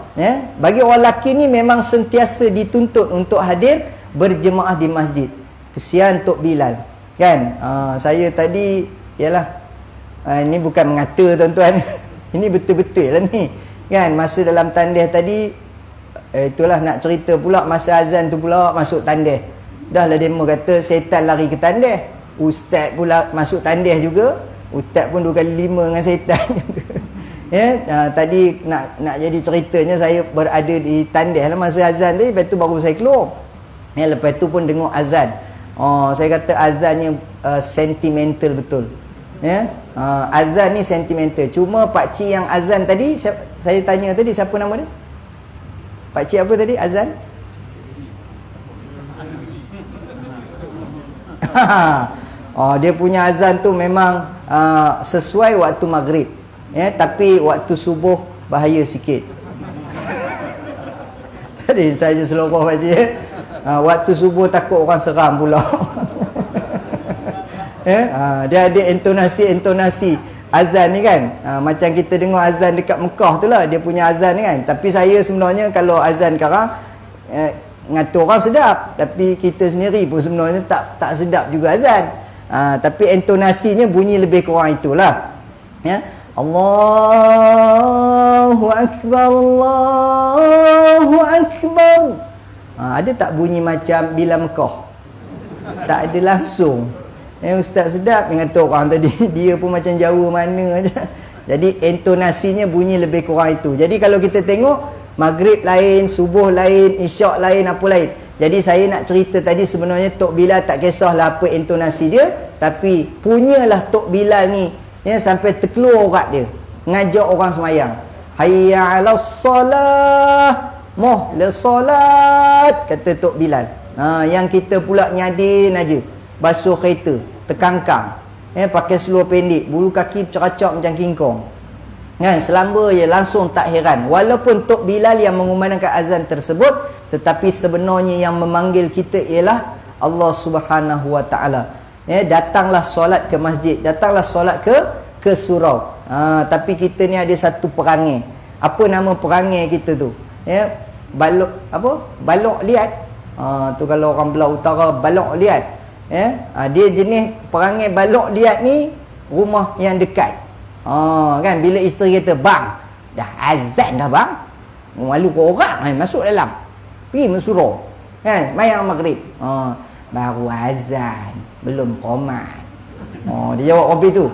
B: Bagi orang lelaki ni memang sentiasa dituntut untuk hadir berjemaah di masjid. Kesian Tok Bilal kan. Saya tadi ini bukan mengata tuan-tuan. Ini betul-betul lah ni kan. Masa dalam tandih tadi, itulah nak cerita pula, masa azan tu pula masuk tandih. Dah lah demo kata syaitan lari ke tandas. Ustaz pula masuk tandas juga. Ustaz pun 2 kali 5 dengan syaitan juga. Ya, tadi nak jadi ceritanya saya berada di tandas lah masa azan tadi, lepas tu baru saya keluar. Ya, lepas tu pun dengar azan. Saya kata azannya sentimental betul. Ya, azan ni sentimental. Cuma pak cik yang azan tadi, saya tanya tadi siapa nama dia? Pak cik apa tadi azan? Dia punya azan tu memang sesuai waktu maghrib. Ya, tapi waktu subuh bahaya sikit. Tadi saya seloroh baca ya. Waktu subuh takut orang seram pula. Dia ada intonasi azan ni kan. Macam kita dengar azan dekat Mekah tu lah, dia punya azan ni kan. Tapi saya sebenarnya kalau azan sekarang ngata orang sedap, tapi kita sendiri pun sebenarnya tak sedap juga azan. Tapi intonasinya bunyi lebih kurang itulah. Ya. Allahu Akbar, Allahu Akbar. Ada tak bunyi macam bila Mekah? Tak ada langsung. Ustaz sedap dengan tu orang tadi. Dia pun macam Jawa mana aja. Jadi intonasinya bunyi lebih kurang itu. Jadi kalau kita tengok maghrib lain, subuh lain, isyak lain, apa lain. Jadi saya nak cerita tadi sebenarnya Tok Bilal tak kisahlah apa intonasi dia, tapi punyalah Tok Bilal ni ya, sampai terkeluar urat dia ngajak orang semayang. Hayya 'alas salah, moh le solat, kata Tok Bilal. Yang kita pula nyadin aja basuh kereta terkangkang, pakai seluar pendek, bulu kaki ceracak macam kingkong kan, selamba je, langsung tak heran. Walaupun Tok Bilal yang mengumandangkan azan tersebut, tetapi sebenarnya yang memanggil kita ialah Allah Subhanahu Wa Taala. Datanglah solat ke masjid, datanglah solat ke surau. Tapi kita ni ada satu perangai. Apa nama perangai kita tu? Balok apa? Balok liat. Tu kalau orang belah utara, balok liat. Dia jenis perangai balok liat ni rumah yang dekat. Kan bila isteri kata, "Bang, dah azan dah bang." Malu kau orang masuk dalam. Pergi mensurau. Kan, mayang maghrib. Baru azan, belum qomat. Dia jawab Rabbi tu,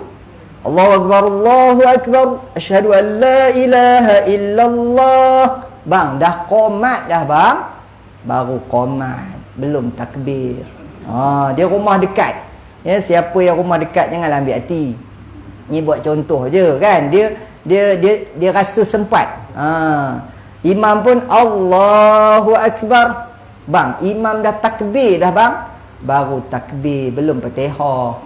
B: Allahu Akbar, Allahu Akbar, asyhadu an la ilaha illallah. Bang, dah qomat dah bang. Baru qomat, belum takbir. Dia rumah dekat. Ya, siapa yang rumah dekat janganlah ambil hati. Ni buat contoh je kan. Dia rasa sempat. Imam pun Allahu Akbar. Bang, imam dah takbir dah bang. Baru takbir, belum Fatihah.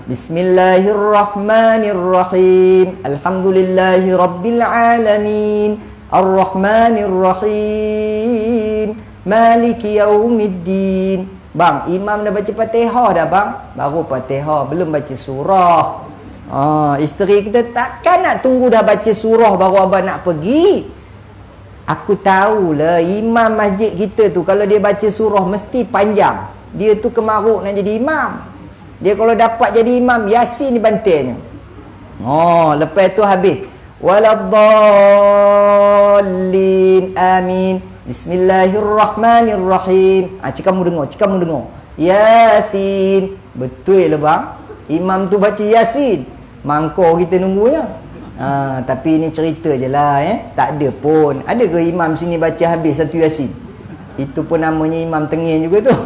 B: Bismillahirrahmanirrahim. Alhamdulillahi rabbil alamin. Ar-Rahmanir-Rahim. Maliki yaumiddin. Bang, imam dah baca Fatihah dah bang. Baru Fatihah, belum baca surah. Isteri kita takkan nak tunggu dah baca surah baru abang nak pergi. Aku tahulah imam masjid kita tu kalau dia baca surah mesti panjang. Dia tu kemaruk nak jadi imam. Dia kalau dapat jadi imam, Yasin di bantainya. Lepas tu habis. Waladdallin, amin. Bismillahirrahmanirrahim. Cik kamu dengar. Yasin. Betul lah bang. Imam tu baca Yasin. Mangkor kita nunggunya. Tapi ini cerita je lah tak ada pun. Ada ke imam sini baca habis satu Yasin? Itu pun namanya imam tengil juga tu.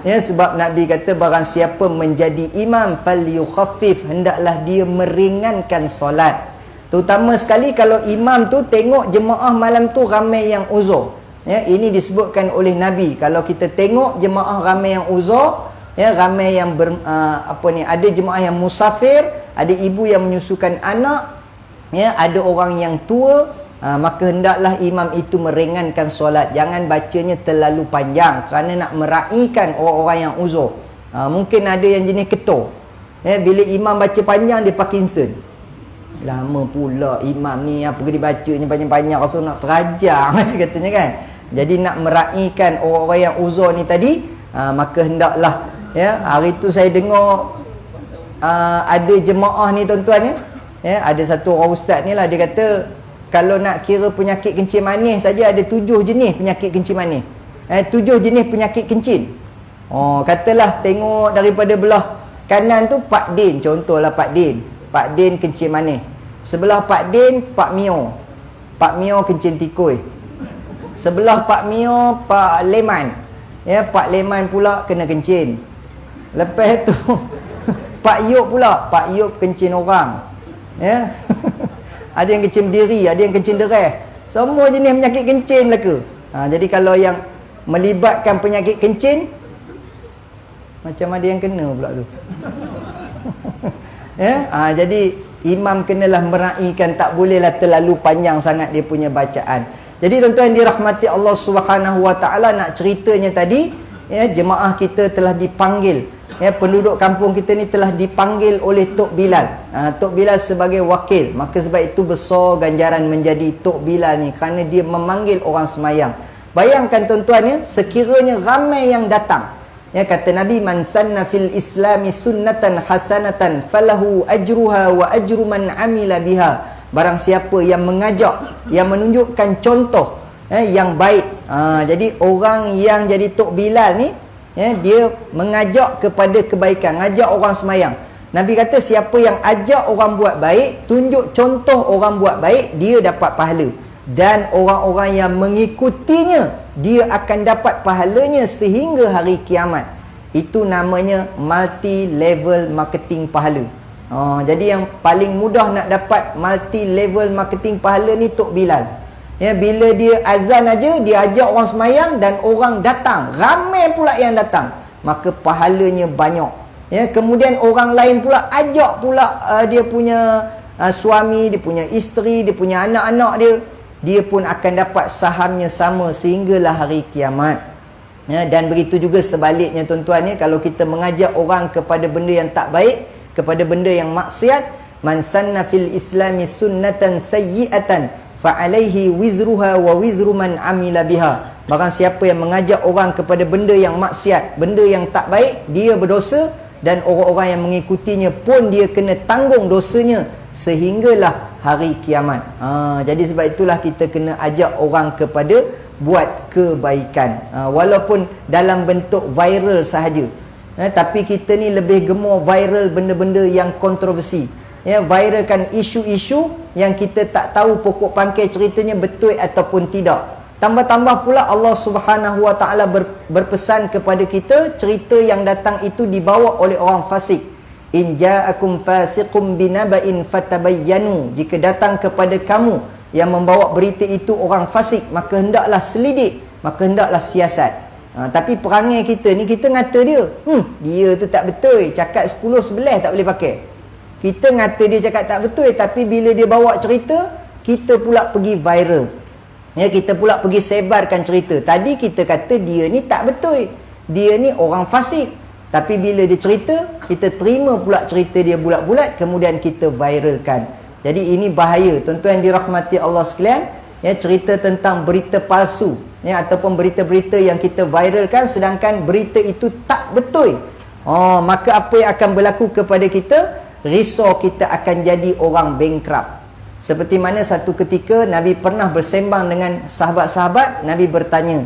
B: Sebab Nabi kata barang siapa menjadi imam falyukhaffif, hendaklah dia meringankan solat. Terutama sekali kalau imam tu tengok jemaah malam tu ramai yang uzur. Ini disebutkan oleh Nabi. Kalau kita tengok jemaah ramai yang uzur, ramai yang ada jemaah yang musafir, ada ibu yang menyusukan anak, ada orang yang tua, maka hendaklah imam itu meringankan solat. Jangan bacanya terlalu panjang kerana nak meraihkan orang-orang yang uzur. Mungkin ada yang jenis ketua, bila imam baca panjang dia Parkinson. Lama pula imam ni apa ke dibacanya panjang-panjang, rasa nak terajang katanya kan. Jadi nak meraihkan orang-orang yang uzur ni tadi, maka hendaklah hari tu saya dengar ada jemaah ni tuan-tuan ada satu orang ustaz ni lah, dia kata kalau nak kira penyakit kencing manis saja ada 7 jenis penyakit kencing manis. 7 jenis penyakit kencing. Katalah tengok daripada belah kanan tu Pak Din, contohlah Pak Din kencing manis. Sebelah Pak Din Pak Mio kencing tikui. Sebelah Pak Mio Pak Leman, ya, Pak Leman pula kena kencing. Lepas tu Pak Yop kencing orang, ya. Ada yang kencing berdiri, ada yang kencing dereh. Semua jenis penyakit kencing berlaku. Jadi kalau yang melibatkan penyakit kencing, macam ada yang kena pula tu. Ya, jadi imam kenalah meraihkan, tak bolehlah terlalu panjang sangat dia punya bacaan. Jadi tuan-tuan dirahmati Allah Subhanahu Wa Taala, nak ceritanya tadi, ya, jemaah kita telah dipanggil, ya, penduduk kampung kita ni telah dipanggil oleh Tok Bilal. Tok Bilal sebagai wakil, maka sebab itu besar ganjaran menjadi Tok Bilal ni, kerana dia memanggil orang semayang. Bayangkan tuan-tuan, ya, sekiranya ramai yang datang, ya, kata Nabi, man sanna fil islami sunnatan hasanatan falahu ajruha wa ajru man amila biha. Barang siapa yang mengajak, yang menunjukkan contoh, yang baik. Jadi orang yang jadi Tok Bilal ni, ya, dia mengajak kepada kebaikan, ngajak orang semayang. Nabi kata siapa yang ajak orang buat baik, tunjuk contoh orang buat baik, dia dapat pahala. Dan orang-orang yang mengikutinya, dia akan dapat pahalanya sehingga hari kiamat. Itu namanya multi-level marketing pahala. Jadi yang paling mudah nak dapat multi-level marketing pahala ni Tok Bilal. Ya, bila dia azan aja, dia ajak orang semayang dan orang datang, ramai pula yang datang, maka pahalanya banyak. Ya, kemudian orang lain pula ajak pula dia punya suami, dia punya isteri, dia punya anak-anak dia pun akan dapat sahamnya sama sehinggalah hari kiamat. Ya, dan begitu juga sebaliknya tuan-tuan, ya, kalau kita mengajak orang kepada benda yang tak baik, kepada benda yang maksiat, man sanna fil islami sunnatan sayyi'atan fa alaihi wizruha wa wizru man amila biha. Barang siapa yang mengajak orang kepada benda yang maksiat, benda yang tak baik, dia berdosa, dan orang-orang yang mengikutinya pun dia kena tanggung dosanya sehinggalah hari kiamat. Jadi sebab itulah kita kena ajak orang kepada buat kebaikan, walaupun dalam bentuk viral sahaja. Tapi kita ni lebih gemar viral benda-benda yang kontroversi, ya, viralkan isu-isu yang kita tak tahu pokok pangkal ceritanya betul ataupun tidak. Tambah-tambah pula Allah Subhanahu Wa Taala berpesan kepada kita, cerita yang datang itu dibawa oleh orang fasik. In ja'akum fasiqum binaba'in fatabayyanu. Jika datang kepada kamu yang membawa berita itu orang fasik, maka hendaklah selidik, maka hendaklah siasat. Tapi perangai kita ni, kita ngata dia, dia tu tak betul, cakap 10-11 tak boleh pakai. Kita ngata dia cakap tak betul, tapi bila dia bawa cerita, kita pula pergi viral, ya, kita pula pergi sebarkan cerita. Tadi kita kata dia ni tak betul, dia ni orang fasik, tapi bila dia cerita, kita terima pula cerita dia bulat-bulat, kemudian kita viralkan. Jadi ini bahaya tuan-tuan dirahmati Allah sekalian, ya, cerita tentang berita palsu, ya, ataupun berita-berita yang kita viralkan sedangkan berita itu tak betul. Maka apa yang akan berlaku kepada kita? Risau kita akan jadi orang bankrupt. Seperti mana satu ketika Nabi pernah bersembang dengan sahabat-sahabat, Nabi bertanya,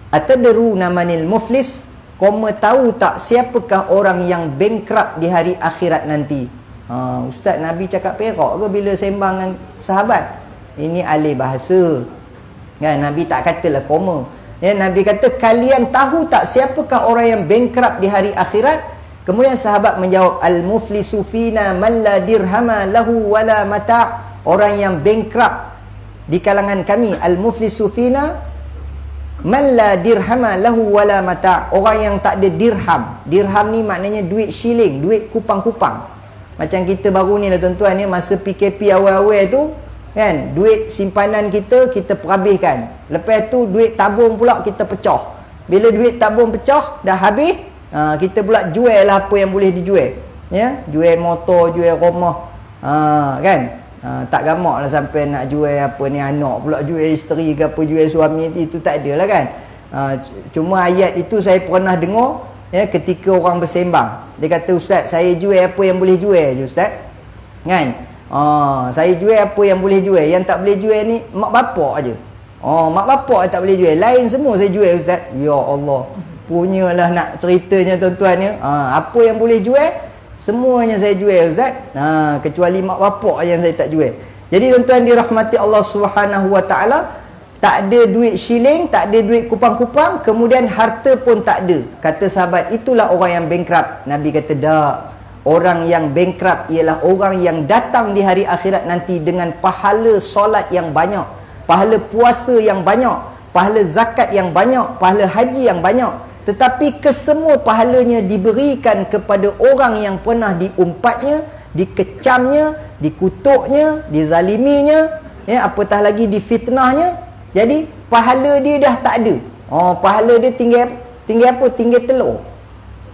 B: atadruna manil muflis? Kamu tahu tak siapakah orang yang bankrupt di hari akhirat nanti? Ustaz, Nabi cakap perak ke bila sembang dengan sahabat? Ini alih bahasa, kan? Nabi tak katalah koma, ya, Nabi kata kalian tahu tak siapakah orang yang bankrupt di hari akhirat? Kemudian sahabat menjawab, al-muflisu fina man la dirhama lahu wala mata'. Orang yang bankrupt di kalangan kami, al-muflisu fina man la dirhama lahu wala mata'. Orang yang tak ada dirham. Dirham ni maknanya duit shilling, duit kupang-kupang. Macam kita baru ni lah tuan-tuan, ni masa PKP awal-awal tu, kan, duit simpanan kita perhabiskan. Lepas tu duit tabung pula kita pecah. Bila duit tabung pecah dah habis, kita pula jual lah apa yang boleh dijual, ya, jual motor, jual rumah, kan. Tak gamak lah sampai nak jual apa ni, anak pula jual isteri ke apa, jual suami, itu tak ada lah, kan. Cuma ayat itu saya pernah dengar, ya, ketika orang bersembang. Dia kata, ustaz, saya jual apa yang boleh jual je, ustaz, kan. Saya jual apa yang boleh jual, yang tak boleh jual ni mak bapak aje. Mak bapak tak boleh jual, lain semua saya jual, ustaz. Ya Allah. punyalah nak ceritanya tuan-tuan ya. Apa yang boleh jual, semuanya saya jual Ustaz. Kecuali mak bapak yang saya tak jual. Jadi tuan-tuan dirahmati Allah Subhanahu Wa Taala, tak ada duit shilling, tak ada duit kupang-kupang, kemudian harta pun tak ada. Kata sahabat, itulah orang yang bankrupt. Nabi kata, tak. Orang yang bankrupt ialah orang yang datang di hari akhirat nanti dengan pahala solat yang banyak, pahala puasa yang banyak, pahala zakat yang banyak, pahala haji yang banyak. Tetapi kesemua pahalanya diberikan kepada orang yang pernah diumpatnya, dikecamnya, dikutuknya, dizaliminya, apatah lagi difitnahnya. Jadi pahala dia dah tak ada. Pahala dia tinggal apa? Tinggal telur.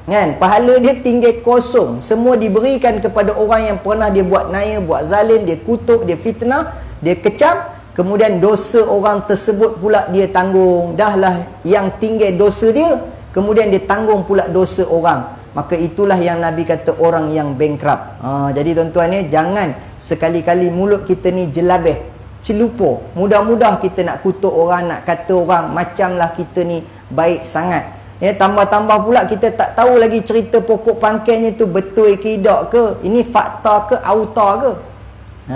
B: Kan? Pahala dia tinggal kosong. Semua diberikan kepada orang yang pernah dia buat naya, buat zalim, dia kutuk, dia fitnah, dia kecam. Kemudian dosa orang tersebut pula dia tanggung. Dahlah yang tinggal dosa dia, kemudian dia tanggung pula dosa orang. Maka itulah yang Nabi kata orang yang bankrupt. Jadi tuan-tuan ni, jangan sekali-kali mulut kita ni jelabeh, celupa. Mudah-mudah kita nak kutuk orang, nak kata orang, macamlah kita ni baik sangat. Tambah-tambah pula kita tak tahu lagi cerita pokok pangkalnya tu betul ke tidak ke, ini fakta ke auta ke.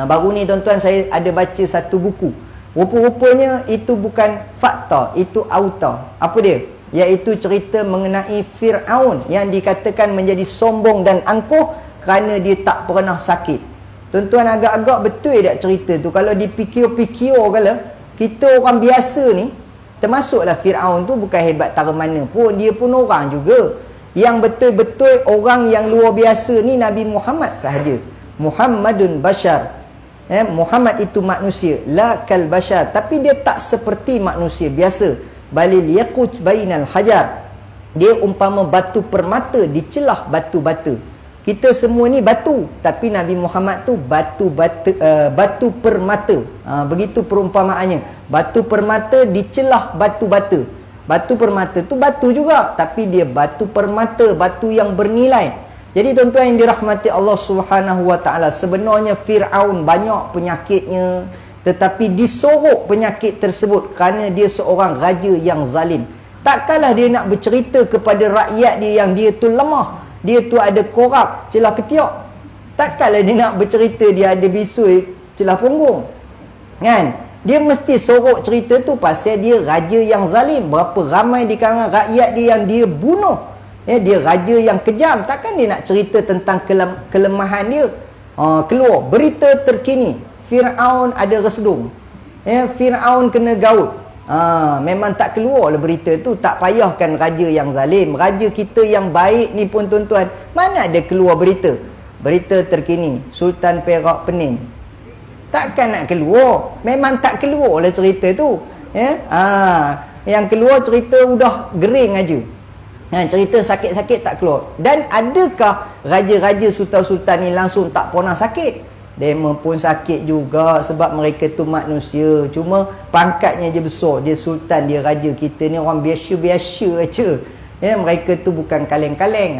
B: Baru ni tuan-tuan saya ada baca satu buku, rupa-rupanya itu bukan fakta, itu auta. Apa dia? Iaitu cerita mengenai Fir'aun yang dikatakan menjadi sombong dan angkuh kerana dia tak pernah sakit. Tuan-tuan, agak-agak betul tak cerita tu? Kalau dipikir-pikir kalau kita orang biasa ni, termasuklah Fir'aun tu bukan hebat tara mana pun, dia pun orang juga. Yang betul-betul orang yang luar biasa ni Nabi Muhammad sahaja. Muhammadun bashar. Muhammad itu manusia, la kal bashar, tapi dia tak seperti manusia biasa. Balil yaqut bainal hajar. Dia umpama batu permata di celah batu-batu. Kita semua ni batu, tapi Nabi Muhammad tu batu permata. Begitu perumpamaannya. Batu permata di celah batu-batu. Batu permata tu batu juga, tapi dia batu permata, batu yang bernilai. Jadi tuan-tuan yang dirahmati Allah Subhanahu Wa Taala, sebenarnya Fir'aun banyak penyakitnya, tetapi disorok penyakit tersebut kerana dia seorang raja yang zalim. Takkanlah dia nak bercerita kepada rakyat dia yang dia tu lemah, dia tu ada korap, celah ketiak. Takkanlah dia nak bercerita dia ada bisui, celah punggung. Kan? Dia mesti sorok cerita tu pasal dia raja yang zalim. Berapa ramai di kalangan rakyat dia yang dia bunuh. Dia raja yang kejam. Takkan dia nak cerita tentang kelemahan dia. Keluar berita terkini, Fir'aun ada resdung. Fir'aun kena gaut. Memang tak keluar lah berita tu. Tak payahkan raja yang zalim. Raja kita yang baik ni pun tuan-tuan, mana ada keluar berita. Berita terkini, Sultan Perak pening. Takkan nak keluar. Memang tak keluar lah cerita tu. Yang keluar cerita udah gering aja. Cerita sakit-sakit tak keluar. Dan adakah raja-raja sultan-sultan ni langsung tak pernah sakit? Dema pun sakit juga, sebab mereka tu manusia. Cuma pangkatnya je besar. Dia sultan, dia raja. Kita ni orang biasa-biasa aja. Mereka tu bukan kaleng-kaleng.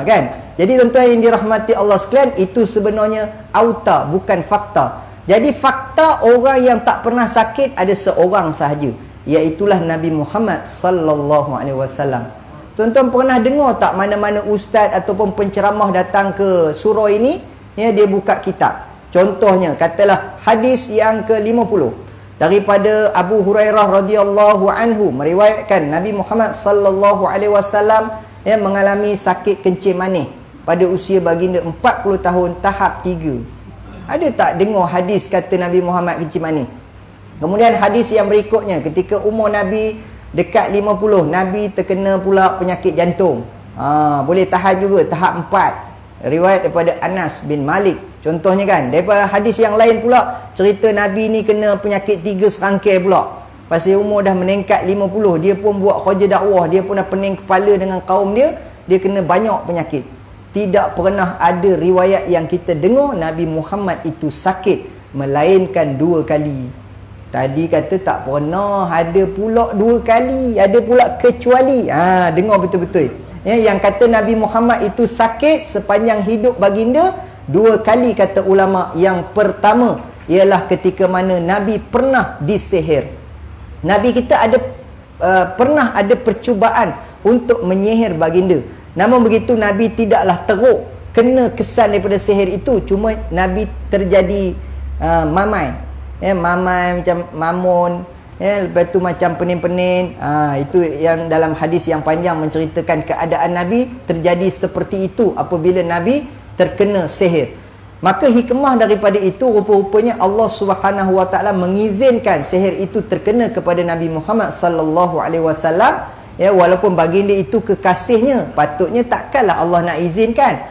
B: Kan? Jadi tuan-tuan yang dirahmati Allah sekalian, itu sebenarnya auta, bukan fakta. Jadi fakta orang yang tak pernah sakit ada seorang sahaja, iaitulah Nabi Muhammad sallallahu alaihi wasallam. Tuan-tuan pernah dengar tak mana-mana ustaz ataupun penceramah datang ke surau ini, dia buka kitab. Contohnya, katalah hadis yang ke-50 daripada Abu Hurairah radhiyallahu anhu meriwayatkan Nabi Muhammad sallallahu alaihi wasallam mengalami sakit kencing manis pada usia baginda 40 tahun tahap 3. Ada tak dengar hadis kata Nabi Muhammad kencing manis? Kemudian hadis yang berikutnya, ketika umur Nabi dekat 50, Nabi terkena pula penyakit jantung. Boleh tahan juga tahap 4. Riwayat daripada Anas bin Malik. Contohnya kan, daripada hadis yang lain pula, cerita Nabi ni kena penyakit 3 serangkai pula. Pasal umur dah meningkat 50, dia pun buat kerja dakwah, dia pun dah pening kepala dengan kaum dia kena banyak penyakit. Tidak pernah ada riwayat yang kita dengar Nabi Muhammad itu sakit, melainkan 2 kali. Tadi kata tak pernah, ada pula 2 kali, ada pula kecuali. Dengar betul-betul. Yang kata Nabi Muhammad itu sakit sepanjang hidup baginda, 2 kali kata ulama. Yang pertama ialah ketika mana Nabi pernah disihir. Nabi kita ada pernah ada percubaan untuk menyihir baginda. Namun begitu Nabi tidaklah teruk kena kesan daripada sihir itu, cuma Nabi terjadi mamai, mamai macam mamun, lepas tu macam penin-penin. Itu yang dalam hadis yang panjang menceritakan keadaan Nabi terjadi seperti itu apabila Nabi terkena sihir. Maka hikmah daripada itu, rupa-rupanya Allah Subhanahu wa taala mengizinkan sihir itu terkena kepada Nabi Muhammad sallallahu alaihi wasallam. Walaupun baginda itu kekasihnya, patutnya takkanlah Allah nak izinkan.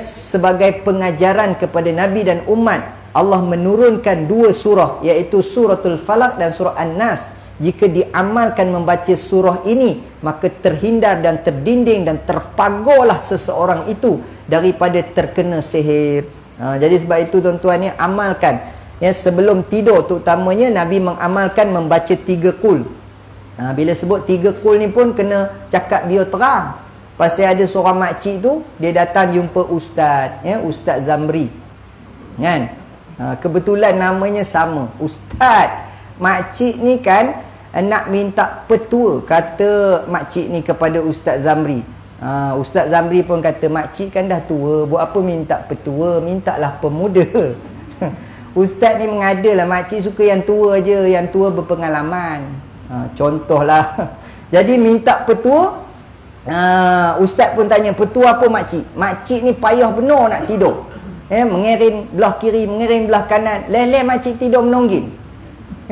B: Sebagai pengajaran kepada Nabi dan umat, Allah menurunkan 2 surah, iaitu suratul Falaq dan surah An-Nas. Jika diamalkan membaca surah ini, maka terhindar dan terdinding dan terpagurlah seseorang itu daripada terkena sihir. Jadi sebab itu tuan-tuan, amalkan sebelum tidur, terutamanya Nabi mengamalkan membaca 3 qul. Bila sebut 3 qul ni pun kena cakap biar terang. Pasal ada seorang makcik tu, dia datang jumpa ustaz, Ustaz Zamri, kan? Kebetulan namanya sama, Ustaz. Makcik ni kan nak minta petua, kata makcik ni kepada Ustaz Zamri. Ustaz Zamri pun kata, makcik kan dah tua, buat apa minta petua, mintalah pemuda. Ustaz ni mengadalah, makcik suka yang tua je, yang tua berpengalaman. Contohlah. Jadi minta petua. Ustaz pun tanya, petua apa makcik? Makcik ni payah benar nak tidur, mengiring belah kiri, mengiring belah kanan, leleh makcik tidur menonggin.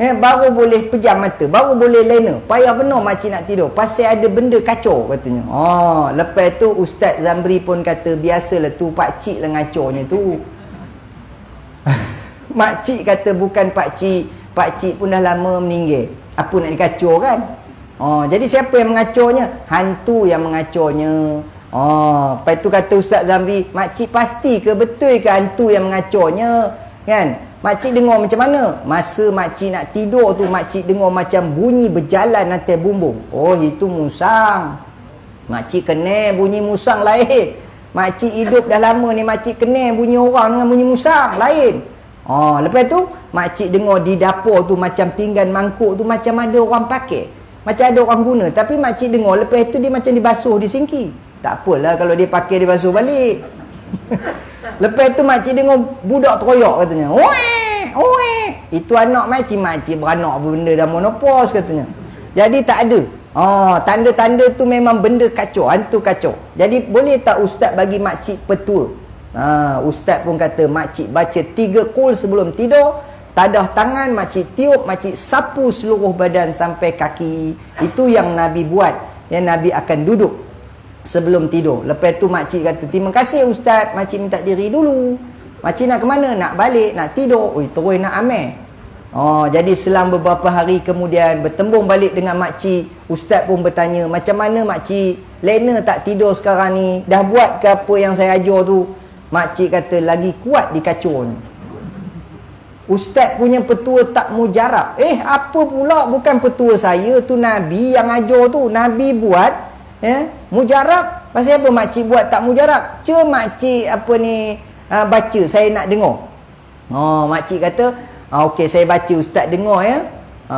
B: Baru boleh pejam mata, baru boleh lena. Payah benar makcik nak tidur, pasal ada benda kacau katanya. Lepas tu Ustaz Zamri pun kata, biasalah tu pakcik lah ngacornya tu. Makcik kata, bukan pakcik, pakcik pun dah lama meninggal, apa nak dikacau kan? Jadi siapa yang mengacornya? Hantu yang mengacornya. Lepas tu kata Ustaz Zamri, makcik pasti ke, betul ke hantu yang mengacornya, kan? Makcik dengar macam mana? Masa makcik nak tidur tu, makcik dengar macam bunyi berjalan atas bumbung. Itu musang. Makcik kena bunyi musang lain. Makcik hidup dah lama ni, makcik kena bunyi orang dengan bunyi musang lain. Lepas tu makcik dengar di dapur tu macam pinggan mangkuk tu macam ada orang pakai, macam ada orang guna. Tapi makcik dengar, lepas tu dia macam dibasuh di sinki. Tak apalah kalau dia pakai, dia basuh balik. Lepas tu makcik dengar budak teroyak katanya. Oe. Itu anak makcik. Makcik beranak apa benda dah monopos katanya. Jadi tak ada. Tanda-tanda tu memang benda kacau, hantu kacau. Jadi boleh tak ustaz bagi makcik petua? Ustaz pun kata, makcik baca 3 qul sebelum tidur. Tadah tangan makcik tiup, makcik sapu seluruh badan sampai kaki. Itu yang Nabi buat. Nabi akan duduk sebelum tidur. Lepas tu makcik kata, terima kasih ustaz, makcik minta diri dulu. Makcik nak ke mana? Nak balik, nak tidur. Terus nak amal. Jadi selang beberapa hari kemudian bertembung balik dengan makcik. Ustaz pun bertanya, macam mana makcik? Lena tak tidur sekarang ni? Dah buat ke apa yang saya ajar tu? Makcik kata, lagi kuat dikacau ni. Ustaz punya petua tak mujarab. Apa pula, bukan petua saya tu, Nabi yang ajar tu. Nabi buat mujarab. Pasal apa makcik buat tak mujarab? Makcik apa ni baca, saya nak dengar. Makcik kata, okey saya baca, ustaz dengar ya.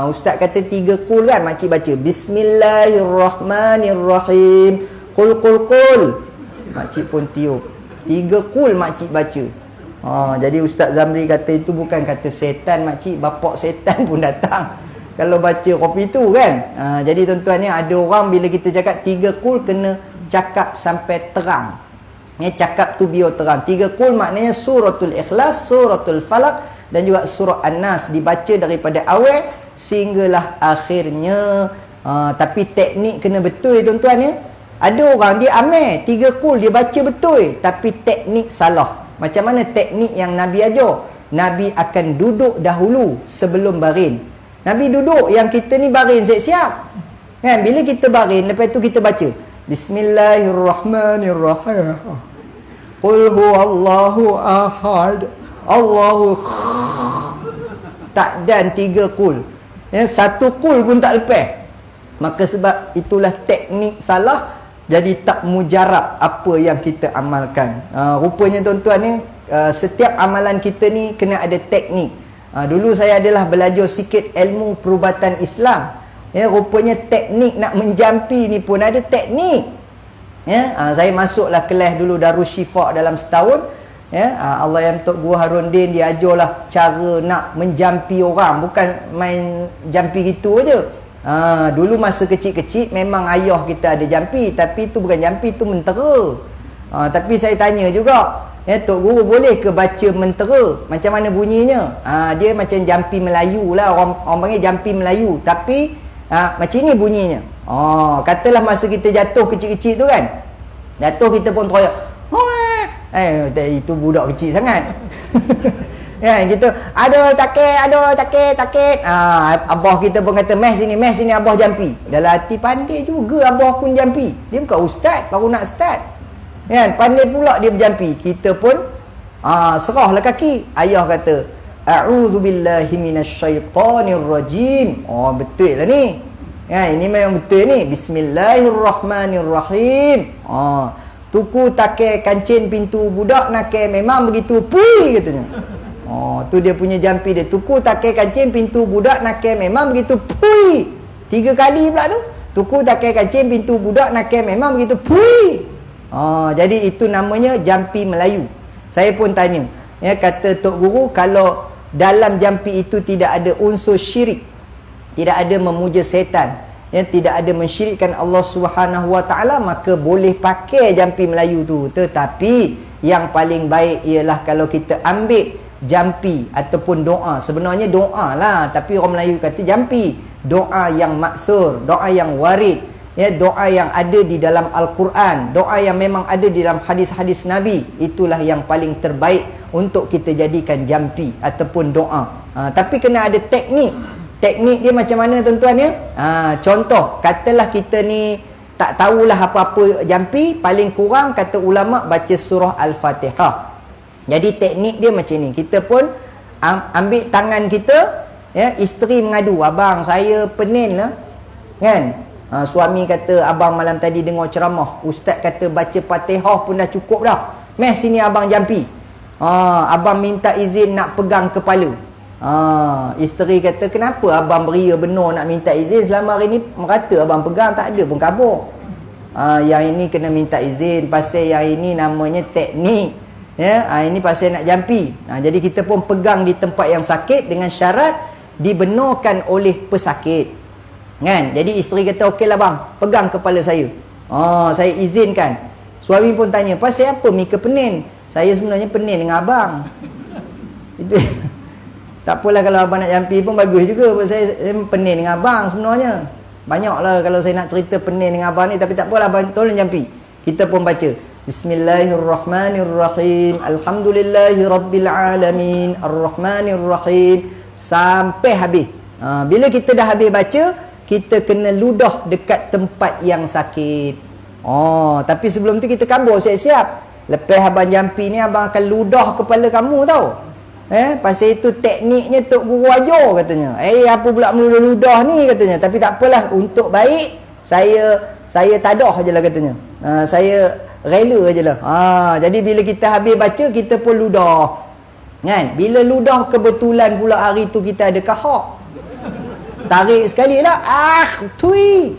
B: Ustaz kata 3 qul kan, makcik baca Bismillahirrahmanirrahim. Qul qul qul. Makcik pun tiup. 3 qul makcik baca. Jadi Ustaz Zamri kata, itu bukan kata setan makcik, bapak setan pun datang kalau baca kopi tu kan. Jadi tuan-tuan ni, ada orang bila kita cakap 3 qul kena cakap sampai terang. Cakap tu biar terang. 3 qul maknanya suratul Ikhlas, suratul Falaq dan juga surah An-Nas, dibaca daripada awal sehinggalah akhirnya. Tapi teknik kena betul tuan-tuan ya. Ada orang dia amal 3 qul, dia baca betul, tapi teknik salah. Macam mana teknik yang Nabi ajar? Nabi akan duduk dahulu sebelum baring. Nabi duduk, yang kita ni baring siap-siap. Kan? Bila kita baring, lepas tu kita baca Bismillahirrahmanirrahim. Qul huwallahu ahad. Allahu tak, dan 3 qul. 1 qul pun tak lepas. Maka sebab itulah teknik salah, jadi tak mujarab apa yang kita amalkan. Rupanya tuan-tuan ni, setiap amalan kita ni kena ada teknik. Dulu saya adalah belajar sikit ilmu perubatan Islam. Ya, rupanya teknik nak menjampi ni pun ada teknik. Ya, saya masuklah kelas dulu Darus Syifa dalam setahun. Ya, Allah yang Tok Guru Harun Din dia ajarlah cara nak menjampi orang, bukan main jampi gitu aja. Dulu masa kecil-kecil memang ayah kita ada jampi, tapi tu bukan jampi, tu mentera. Tapi saya tanya juga, ya, Tok Guru boleh ke baca mentera? Macam mana bunyinya? Dia macam jampi Melayu lah, orang panggil jampi Melayu, tapi macam ni bunyinya. Katalah masa kita jatuh kecil-kecil tu kan, jatuh kita pun teriak, itu budak kecil sangat. Ya, gitu. Aduh sakit. Abah kita pun kata, meh sini abah jampi. Dalam hati pandai juga abah pun jampi. Dia bukan ustaz, baru nak start. Ya, pandai pula dia berjampi. Kita pun serahlah kaki. Ayah kata, a'udzubillahi minasyaitonirrajim. Betul lah ni. Ya, ini memang betul ni. Bismillahirrahmanirrahim. Tuku take kancing pintu budak nakal memang begitu pui katanya. Tu dia punya jampi dia. Tuku take kancing pintu budak nakal memang begitu pui. 3 kali pula tu. Tuku take kancing pintu budak nakal memang begitu pui. Jadi itu namanya jampi Melayu. Saya pun tanya, ya, kata Tok Guru, kalau dalam jampi itu tidak ada unsur syirik, tidak ada memuja setan, ya, tidak ada mensyirikkan Allah Subhanahu Wa Taala, maka boleh pakai jampi Melayu tu. Tetapi yang paling baik ialah kalau kita ambil jampi ataupun doa. Sebenarnya doa lah, tapi orang Melayu kata jampi. Doa yang maksur, doa yang warid, ya, doa yang ada di dalam Al-Quran, doa yang memang ada di dalam hadis-hadis Nabi. Itulah yang paling terbaik untuk kita jadikan jampi ataupun doa. Tapi kena ada teknik. Teknik dia macam mana tuan-tuan ya? Contoh, katalah kita ni tak tahulah apa-apa jampi, paling kurang kata ulama baca surah Al-Fatihah. Jadi teknik dia macam ni. Kita pun ambil tangan kita, ya, isteri mengadu, abang saya pening lah, kan? Suami kata, abang malam tadi dengar ceramah, ustaz kata baca Fatihah pun dah cukup dah. Meh sini abang jampi. Abang minta izin nak pegang kepala. Isteri kata, kenapa abang beria benar nak minta izin? Selama hari ni merata abang pegang, tak ada pun khabar. Yang ini kena minta izin, pasal yang ini namanya teknik, ya. Ini pasal nak jampi. Jadi kita pun pegang di tempat yang sakit dengan syarat dibenarkan oleh pesakit, kan? Jadi isteri kata, okeylah bang, pegang kepala saya. Saya izinkan. Suami pun tanya, pasal apa Mika pening? Saya sebenarnya pening dengan abang. Itu tak apalah, kalau abang nak jampi pun bagus juga. Saya pening dengan abang sebenarnya. Banyaklah kalau saya nak cerita pening dengan abang ni, tapi tak apalah, abang tolong jampi. Kita pun baca Bismillahirrahmanirrahim, Alhamdulillahirabbilalamin, Arrahmanirrahim, sampai habis. Bila kita dah habis baca, kita kena ludah dekat tempat yang sakit. Tapi sebelum tu kita kabur siap-siap. Lepas abang jampi ni, abang akan ludah kepala kamu tau. Pasal itu tekniknya Tok Guru ajar katanya. Apa pula meludah-ludah ni katanya. Tapi tak apalah, untuk baik saya tadah je lah katanya. Saya rela je lah. Jadi bila kita habis baca, kita pun ludah, kan? Bila ludah kebetulan pula hari tu kita ada kahak, tarik sekali lah, tui,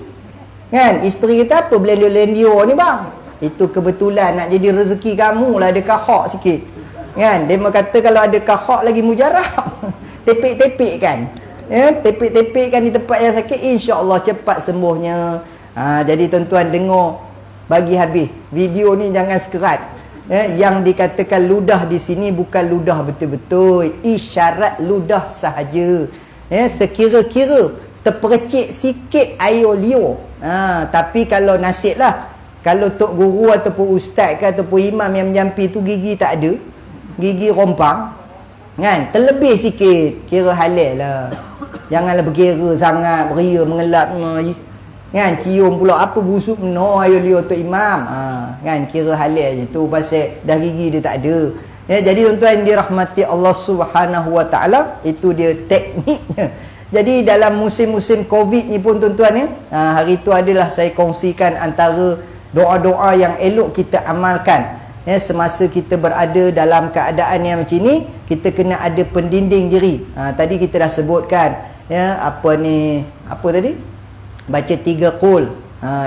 B: kan? Isteri kata, apa belendio-lendio ni bang? Itu kebetulan nak jadi rezeki kamu lah, ada kahak sikit, kan? Dia kata kalau ada kahak lagi mujarab. Tepik-tepik kan, ya? Tepik-tepik kan di tempat yang sakit, insya-Allah cepat sembuhnya. Jadi tuan-tuan dengar bagi habis video ni, jangan sekerat. Yang dikatakan ludah di sini bukan ludah betul-betul, isyarat ludah sahaja. Sekira-kira terpercik sikit air liur. Tapi kalau nasib lah, kalau Tok Guru ataupun ustaz ke ataupun imam yang menjampi tu gigi tak ada, gigi rompang, kan? Terlebih sikit, kira halal lah. Janganlah berkira sangat, beria mengelap, kan? Cium pula apa busuk no air liur Tok Imam, kan? Kira halal je tu, pasal dah gigi dia tak ada. Jadi tuan-tuan dirahmati Allah Subhanahu Wa Taala, itu dia tekniknya. Jadi dalam musim-musim Covid ni pun tuan-tuan ya, hari tu adalah saya kongsikan antara doa-doa yang elok kita amalkan. Semasa kita berada dalam keadaan yang macam ni, kita kena ada pendinding diri. Tadi kita dah sebutkan, ya, apa ni, apa tadi? baca 3 qul.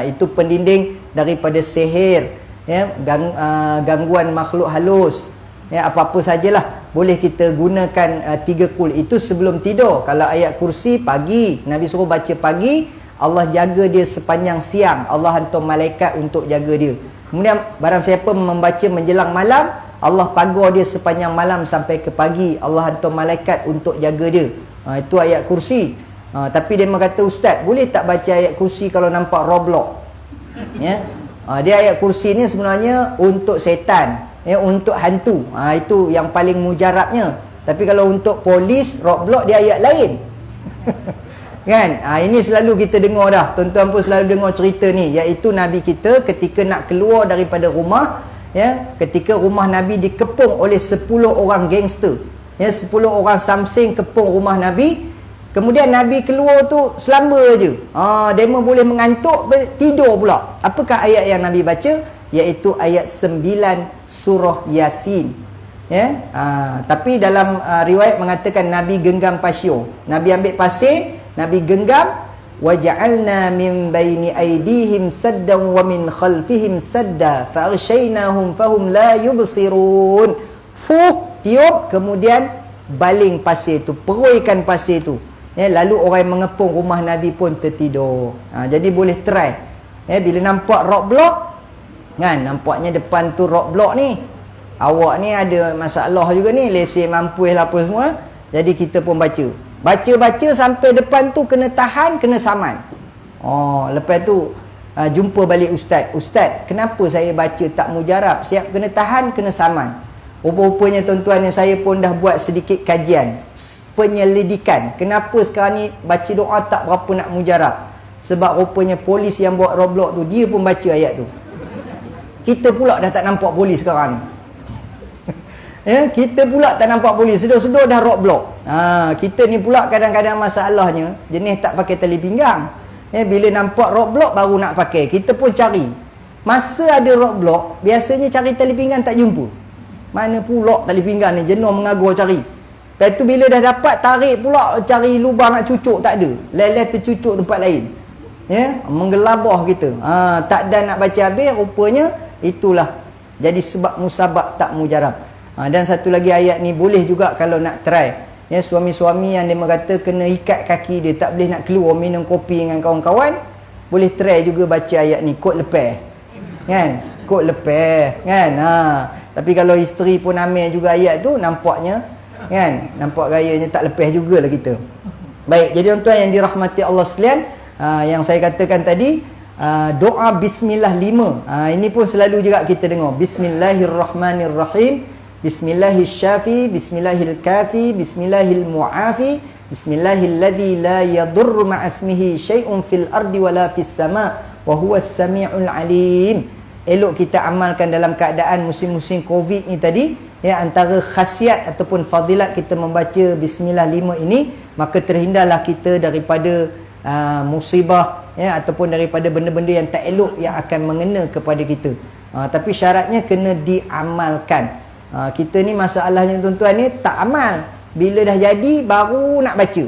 B: Itu pendinding daripada sihir, ya, gangguan makhluk halus, ya, apa-apa sajalah boleh kita gunakan 3 qul itu sebelum tidur. Kalau ayat kursi pagi, Nabi suruh baca pagi, Allah jaga dia sepanjang siang, Allah hantar malaikat untuk jaga dia. Kemudian barang siapa membaca menjelang malam, Allah pagar dia sepanjang malam sampai ke pagi, Allah hantar malaikat untuk jaga dia. Itu ayat kursi. Tapi dia kata, ustaz, boleh tak baca ayat kursi kalau nampak Roblox? Ya. Dia ayat kursi ni sebenarnya untuk setan, ya, untuk hantu. Itu yang paling mujarabnya. Tapi kalau untuk polis, Roblox, dia ayat lain. Kan? Ini selalu kita dengar dah. Tuan-tuan pun selalu dengar cerita ni, iaitu Nabi kita ketika nak keluar daripada rumah, ya, ketika rumah Nabi dikepung oleh 10 orang gangster, ya, 10 orang samsing kepung rumah Nabi. Kemudian Nabi keluar tu selamba je. Demo boleh mengantuk, tidur pula. Apakah ayat yang Nabi baca? Iaitu ayat 9 surah Yasin. Ya? Tapi dalam riwayat mengatakan Nabi genggam pasir. Nabi ambil pasir, Nabi genggam, waja'alna min baini aydihim saddan wa min khalfihim sadda fa'arshaynahum fahum la yubsirun. Tiup, kemudian baling pasir tu, peroikan pasir tu. Ya, lalu orang yang mengepung rumah Nabi pun tertidur. Jadi boleh try. Ya, bila nampak Roblox, kan, nampaknya depan tu Roblox ni, awak ni ada masalah juga ni, lesen mampu lah apa semua. Jadi kita pun baca sampai depan tu kena tahan, kena saman. Lepas tu jumpa balik ustaz, kenapa saya baca tak mujarab? Siap kena tahan, kena saman. Rupa-rupanya tuan-tuan, yang saya pun dah buat sedikit kajian, penyelidikan, kenapa sekarang ni baca doa tak berapa nak mujarab. Sebab rupanya polis yang buat Roblox tu, dia pun baca ayat tu. Kita pula dah tak nampak polis sekarang ni. Ya, kita pula tak nampak polis, sedar-sedar dah Roblox. Kita ni pula kadang-kadang masalahnya jenis tak pakai tali pinggang. Ya, bila nampak Roblox baru nak pakai, kita pun cari. Masa ada Roblox, biasanya cari tali pinggang tak jumpa. Mana pula tali pinggang ni, jenuh mengagur cari. Lepas tu bila dah dapat, tarik pula cari lubang nak cucuk, tak ada. Leleh tercucuk tempat lain. Ya, menggelabah kita. Tak ada nak baca habis, rupanya itulah jadi sebab musabab tak mujarab. Dan satu lagi ayat ni boleh juga kalau nak try. Ya, suami-suami yang dia kata kena ikat kaki dia, tak boleh nak keluar minum kopi dengan kawan-kawan, boleh try juga baca ayat ni, kot lepas. Kan? Kot lepas, kan? Tapi kalau isteri pun ambil juga ayat tu, nampaknya, kan, nampak gayanya tak lepas jugalah kita. Baik, jadi tuan-tuan yang dirahmati Allah sekalian, yang saya katakan tadi, doa bismillah 5, ini pun selalu juga kita dengar. Bismillahirrahmanirrahim, Bismillahirrahmanirrahim, Bismillahirkafi, Bismillahirmu'afi, Bismillahilladzi la yadurru ma'asmihi syai'un fil ardi wala fis sama' wa huwas sami'ul alim. Elok kita amalkan dalam keadaan musim-musim Covid ni tadi, ya, antara khasiat ataupun fadilat kita membaca bismillah 5 ini, maka terhindarlah kita daripada musibah, ya, ataupun daripada benda-benda yang tak elok yang akan mengena kepada kita. Tapi syaratnya kena diamalkan. Kita ni masalahnya tuan-tuan ni tak amal, bila dah jadi baru nak baca.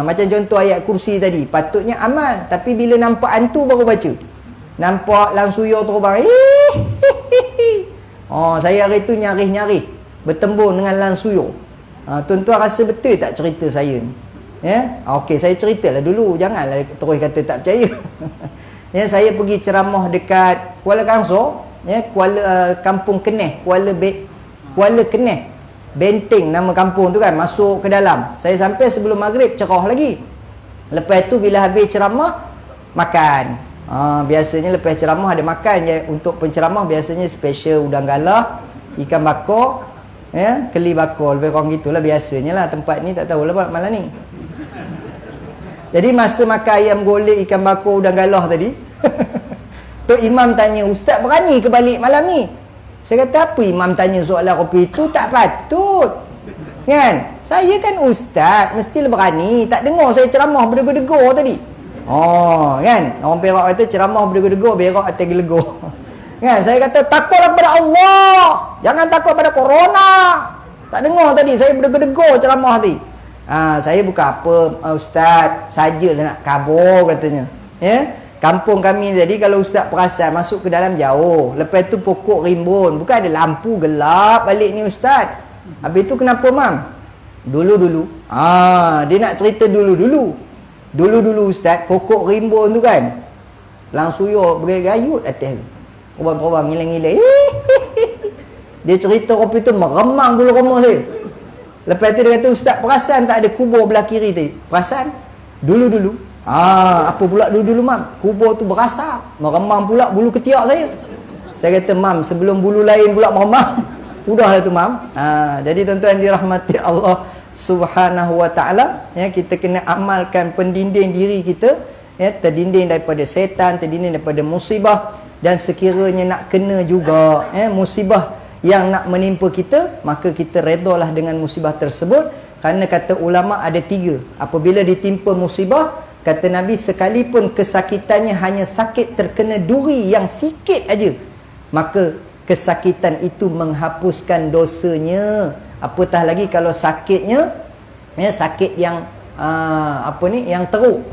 B: Macam contoh ayat kursi tadi, patutnya amal, tapi bila nampak hantu baru baca. Nampak langsuyur terbang, saya hari tu nyarih-nyarih bertembur dengan langsuyur. Tuan-tuan rasa betul tak cerita saya ni? Ya, okey, saya ceritalah dulu, janganlah terus kata tak percaya. Ya, saya pergi ceramah dekat Kuala Kangsar, ya, Kampung Keneh, Kuala Keneh, Benteng nama kampung tu kan, masuk ke dalam. Saya sampai sebelum maghrib, cerah lagi. Lepas tu bila habis ceramah, makan. Biasanya lepas ceramah ada makan je. Untuk penceramah biasanya special udang galah, ikan bakar, ya, keli bakar, lebih kurang gitulah biasanya lah. Tempat ni tak tahulah malam ni. Jadi masa makan ayam golek, ikan bakar, udang galah tadi, Tok Imam tanya, ustaz berani ke balik malam ni? Saya kata, apa imam tanya soalan kopi itu? Tak patut, kan? Saya kan ustaz, mestilah berani. Tak dengar saya ceramah berdegur-degur tadi. Kan? Orang Perak kata ceramah berdegur-degur, berak atas gelegor. Kan? Saya kata takutlah kepada Allah, jangan takut pada corona. Tak dengar tadi saya berdegur-degur ceramah tadi. Saya bukan apa, ustaz, sajalah nak kabur katanya. Ya, kampung kami tadi kalau ustaz perasan masuk ke dalam jauh. Lepas tu pokok rimbun, bukan ada lampu, gelap balik ni ustaz. Habis tu kenapa mam? Dulu-dulu. Dia nak cerita dulu-dulu. Dulu-dulu ustaz, pokok rimbun tu kan, langsung yo bergayut atas. Korang-korang ngilang-ngilang. Dia cerita kopi tu meremang bulu rumah dia. Lepas tu dia kata, ustaz perasan tak ada kubur belah kiri tadi? Perasan? Dulu-dulu. Apa pula dulu-dulu mam? Kubur tu berasap, meremang pula bulu ketiak saya. Saya kata, mam, sebelum bulu lain pula meremang, udahlah tu mam. Jadi tuan-tuan dirahmati Allah Subhanahu wa ta'ala, ya, kita kena amalkan pendinding diri kita, ya, terdinding daripada setan, terdinding daripada musibah. Dan sekiranya nak kena juga, ya, musibah yang nak menimpa kita, maka kita redalah dengan musibah tersebut. Kerana kata ulama ada 3. Apabila ditimpa musibah, kata Nabi, sekalipun kesakitannya hanya sakit terkena duri yang sikit aja, maka kesakitan itu menghapuskan dosanya. Apatah lagi kalau sakitnya, ya, sakit yang yang teruk,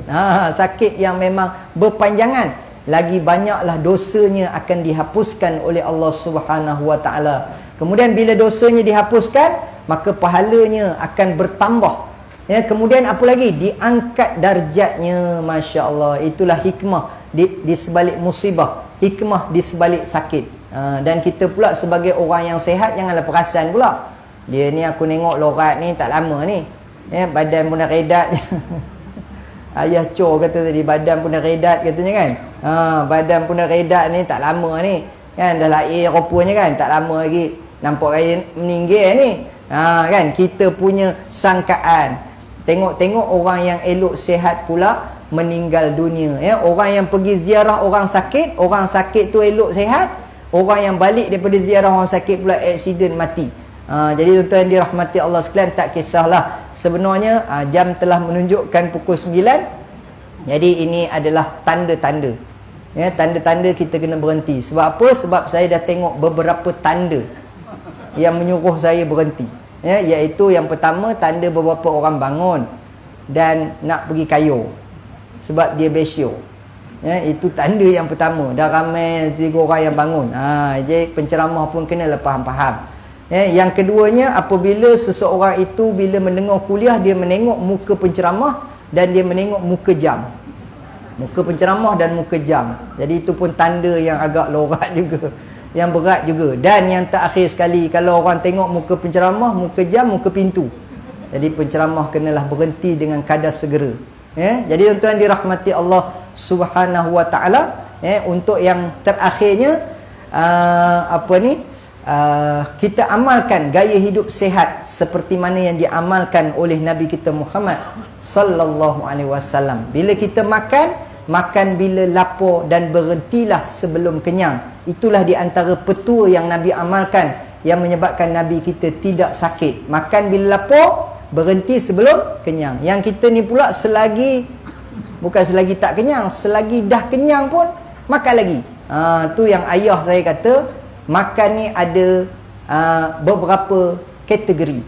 B: sakit yang memang berpanjangan, lagi banyaklah dosanya akan dihapuskan oleh Allah Subhanahu wa ta'ala. Kemudian bila dosanya dihapuskan, maka pahalanya akan bertambah. Ya, kemudian apa lagi? Diangkat darjatnya. Masya Allah. Itulah hikmah di sebalik musibah, hikmah di sebalik sakit. Dan kita pula sebagai orang yang sehat, janganlah perasan pula, dia ni aku tengok lorat ni tak lama ni, ya, badan pun dah redat. Ayah Cho kata tadi, badan pun dah redat katanya kan. Badan pun dah redat ni, tak lama ni kan, dah lahir rupanya kan, tak lama lagi nampak raya meninggal ni. Kan, kita punya sangkaan, tengok-tengok orang yang elok sihat pula meninggal dunia, ya. Orang yang pergi ziarah orang sakit tu elok sihat. Orang yang balik daripada ziarah orang sakit pula aksiden mati. Jadi tuan-tuan dirahmati Allah sekalian, tak kisahlah. Sebenarnya jam telah menunjukkan pukul 9. Jadi ini adalah tanda-tanda, ya, tanda-tanda kita kena berhenti. Sebab apa? Sebab saya dah tengok beberapa tanda yang menyuruh saya berhenti, ya, iaitu yang pertama, tanda beberapa orang bangun dan nak pergi kayu sebab dia besyo. Ya, itu tanda yang pertama. Dah ramai 3 orang yang bangun. Jadi penceramah pun kena faham-faham. Ya, yang keduanya, apabila seseorang itu bila mendengar kuliah, dia menengok muka penceramah dan dia menengok muka jam. Muka penceramah dan muka jam. Jadi itu pun tanda yang agak lorat juga, yang berat juga. Dan yang terakhir sekali, kalau orang tengok muka penceramah, muka jam, muka pintu, jadi penceramah kenalah berhenti dengan kadar segera. Ya, jadi tuan-tuan dirahmati Allah Subhanahu wa ta'ala, ya, untuk yang terakhirnya, kita amalkan gaya hidup sehat seperti mana yang diamalkan oleh Nabi kita Muhammad sallallahu alaihi wasallam. Bila kita makan bila lapar dan berhentilah sebelum kenyang. Itulah di antara petua yang Nabi amalkan, yang menyebabkan Nabi kita tidak sakit. Makan bila lapar, berhenti sebelum kenyang. Yang kita ni pula bukan selagi tak kenyang, selagi dah kenyang pun makan lagi. Tu yang ayah saya kata, makan ni ada beberapa kategori.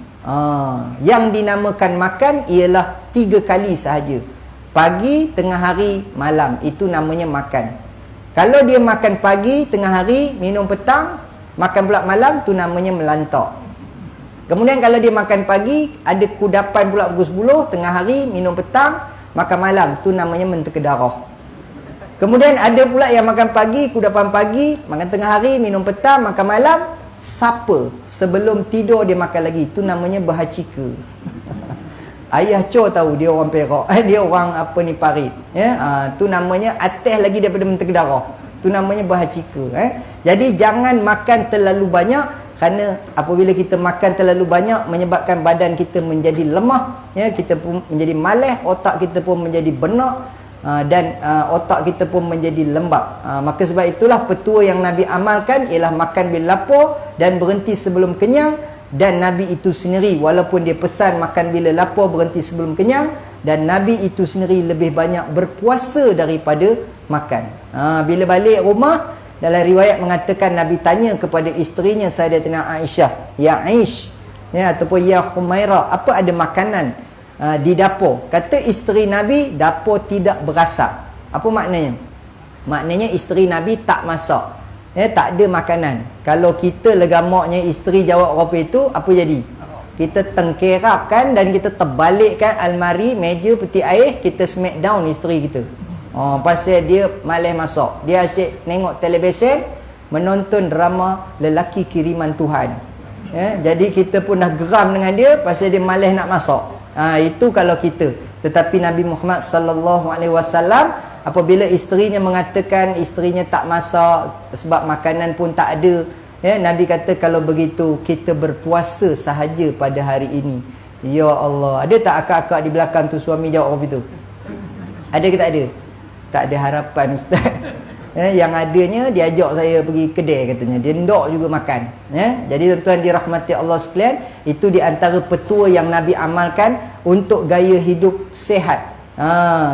B: Yang dinamakan makan ialah 3 kali sahaja. Pagi, tengah hari, malam. Itu namanya makan. Kalau dia makan pagi, tengah hari, minum petang, makan pula malam, tu namanya melantak. Kemudian kalau dia makan pagi, ada kudapan pula pukul 10, tengah hari, minum petang, makan malam, tu namanya mentega darah. Kemudian ada pula yang makan pagi, kudapan pagi, makan tengah hari, minum petang, makan malam, sapa sebelum tidur dia makan lagi, tu namanya berhacika. Ayah Cho tahu, dia orang Perak, dia orang Parit, ya. Tu namanya atas lagi daripada mentega darah, tu namanya berhacika. Jadi jangan makan terlalu banyak, kerana apabila kita makan terlalu banyak menyebabkan badan kita menjadi lemah, ya, kita pun menjadi malas, otak kita pun menjadi benak, dan otak kita pun menjadi lembab. Maka sebab itulah petua yang Nabi amalkan ialah makan bila lapar dan berhenti sebelum kenyang. Dan Nabi itu sendiri, walaupun dia pesan makan bila lapar, berhenti sebelum kenyang, dan Nabi itu sendiri lebih banyak berpuasa daripada makan. Bila balik rumah, dalam riwayat mengatakan Nabi tanya kepada isterinya Sayyidatina Aisyah, ya Aish, ya, ataupun ya Humairah, apa ada makanan di dapur? Kata isteri Nabi, dapur tidak berasap. Apa maknanya? Maknanya isteri Nabi tak masak. Tak ada makanan. Kalau kita legamaknya isteri jawab apa itu, apa jadi? Kita tengkerapkan dan kita terbalikkan almari, meja, peti air, kita smack down isteri kita. Pasal dia malas masak. Dia asyik tengok televisyen, menonton drama lelaki kiriman Tuhan. Jadi kita pun dah geram dengan dia pasal dia malas nak masak. Itu kalau kita. Tetapi Nabi Muhammad sallallahu alaihi wasallam, apabila isterinya mengatakan isterinya tak masak sebab makanan pun tak ada, Nabi kata kalau begitu kita berpuasa sahaja pada hari ini. Ya Allah, ada tak akak-akak di belakang tu suami jawab apa itu? Ada ke tak ada? Tak ada harapan ustaz. Yang adanya dia ajak saya pergi kedai katanya, dia ndak juga makan. Jadi tuan-tuan dirahmati Allah sekalian, itu di antara petua yang Nabi amalkan untuk gaya hidup sihat.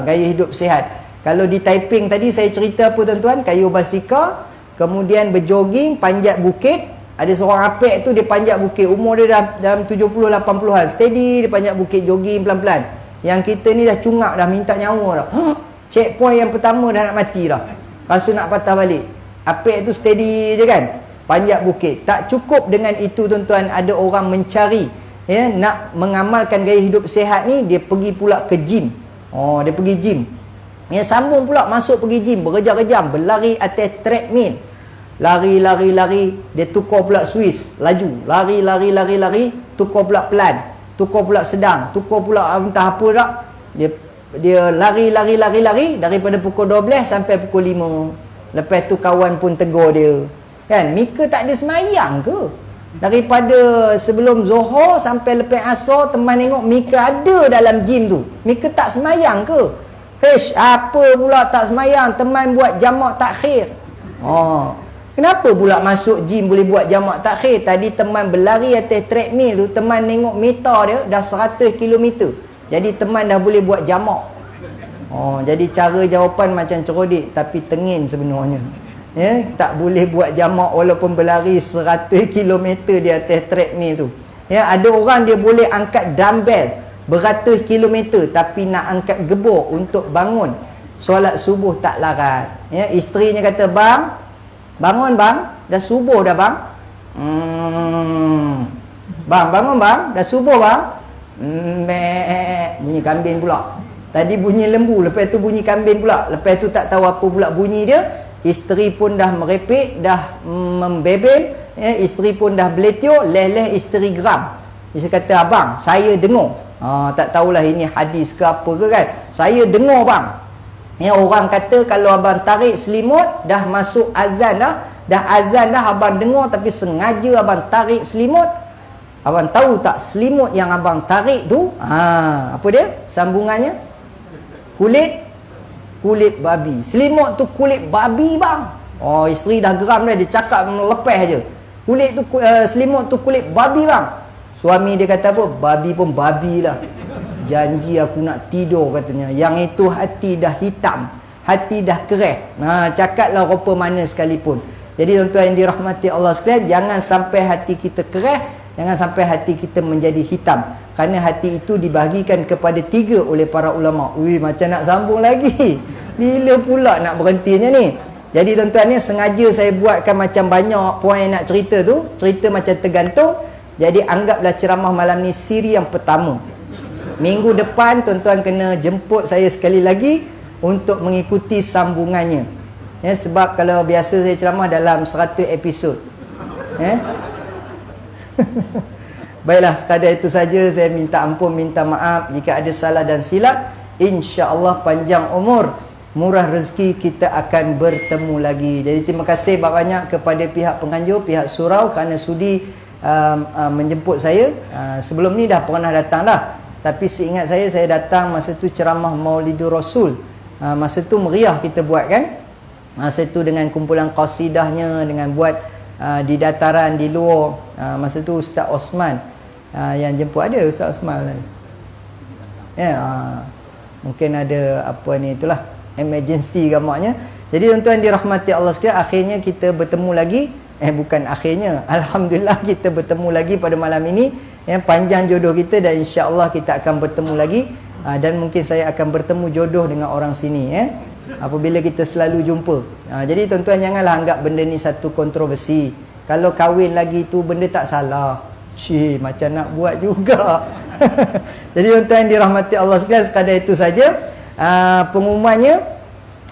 B: Gaya hidup sihat. Kalau di Taiping tadi saya cerita apa tuan-tuan, kayu basikal, kemudian berjoging, panjat bukit. Ada seorang apek tu dia panjat bukit, umur dia dah dalam 70-80an, steady dia panjat bukit, jogging pelan-pelan. Yang kita ni dah cungak dah, minta nyawa dah. Checkpoint yang pertama dah nak mati dah. Lepas tu nak patah balik. Apek tu steady je kan, panjat bukit. Tak cukup dengan itu tuan-tuan, ada orang mencari nak mengamalkan gaya hidup sihat ni, dia pergi pula ke gym. Dia pergi gym. Sambung pula masuk pergi gym, berjam-jam berlari atas treadmill. Lari, dia tukar pula Swiss, laju. Lari, tukar pula pelan, tukar pula sedang, tukar pula entah apa tak. Dia lari daripada pukul 12 sampai pukul 5. Lepas tu kawan pun tegur dia. Kan, Mika tak ada semayang ke? Daripada sebelum Zohor sampai lepas Asar, teman tengok Mika ada dalam gym tu. Mika tak semayang ke? Apa pula tak semayang? Teman buat jamak takhir. Kenapa pula masuk gym boleh buat jamak takhir? Tadi teman berlari atas treadmill tu, teman tengok meter dia dah 100 km. Jadi teman dah boleh buat jamak. Jadi cara jawapan macam cerodik tapi tengin sebenarnya. Tak boleh buat jamak walaupun berlari 100 km di atas treadmill tu. Ada orang dia boleh angkat dumbbell beratus kilometer tapi nak angkat gebor untuk bangun solat subuh tak larat. Isterinya kata, "Bang, bangun bang, dah subuh dah bang." "Bang, bangun bang, dah subuh bang." Bunyi kambing pula. Tadi bunyi lembu, lepas tu bunyi kambing pula. Lepas tu tak tahu apa pula bunyi dia. Isteri pun dah merepek, dah membebel. Isteri pun dah beletiuk, leh-leh isteri geram. Dia kata, "Abang, saya dengar." Tak tahulah ini hadis ke apa ke kan. "Saya dengar bang, orang kata kalau abang tarik selimut, dah masuk azan dah. Dah azan dah, abang dengar tapi sengaja abang tarik selimut. Abang tahu tak selimut yang abang tarik tu?" Apa dia? Sambungannya? Kulit babi. Selimut tu kulit babi bang. Isteri dah geram dah, dia cakap lepas je. Selimut tu kulit babi bang. Suami dia kata apa? "Babi pun babi lah. Janji aku nak tidur," katanya. Yang itu hati dah hitam, hati dah kereh. Cakaplah rupa mana sekalipun. Jadi tuan-tuan yang dirahmati Allah sekalian, jangan sampai hati kita kereh, jangan sampai hati kita menjadi hitam. Kerana hati itu dibahagikan kepada 3 oleh para ulama. Macam nak sambung lagi. Bila pula nak berhentinya ni? Jadi tuan-tuan ni sengaja saya buatkan macam banyak poin nak cerita tu. Cerita macam tergantung. Jadi anggaplah ceramah malam ni siri yang pertama. Minggu depan tuan-tuan kena jemput saya sekali lagi untuk mengikuti sambungannya. Sebab kalau biasa saya ceramah dalam 100 episod. Baiklah, sekadar itu saja. Saya minta ampun, minta maaf jika ada salah dan silap. InsyaAllah panjang umur, murah rezeki, kita akan bertemu lagi. Jadi terima kasih banyak kepada pihak penganjur, pihak surau kerana sudi menjemput saya. Sebelum ni dah pernah datang dah, tapi seingat saya datang masa tu ceramah Maulidur Rasul. Masa tu meriah kita buat kan. Masa tu dengan kumpulan qasidahnya, dengan buat di dataran di luar. Masa tu Ustaz Osman yang jemput. Ada Ustaz Osman mungkin ada apa ni, itulah emergency gamaknya. Jadi tuan-tuan dirahmati Allah sekalian, akhirnya kita bertemu lagi. Bukan akhirnya, alhamdulillah kita bertemu lagi pada malam ini. Panjang jodoh kita dan insya-Allah kita akan bertemu lagi. Dan mungkin saya akan bertemu jodoh dengan orang sini. apabila kita selalu jumpa. Jadi tuan-tuan janganlah anggap benda ni satu kontroversi. Kalau kahwin lagi tu benda tak salah. Macam nak buat juga. Jadi tuan-tuan dirahmati Allah sekalian, sekadar itu saja pengumumannya.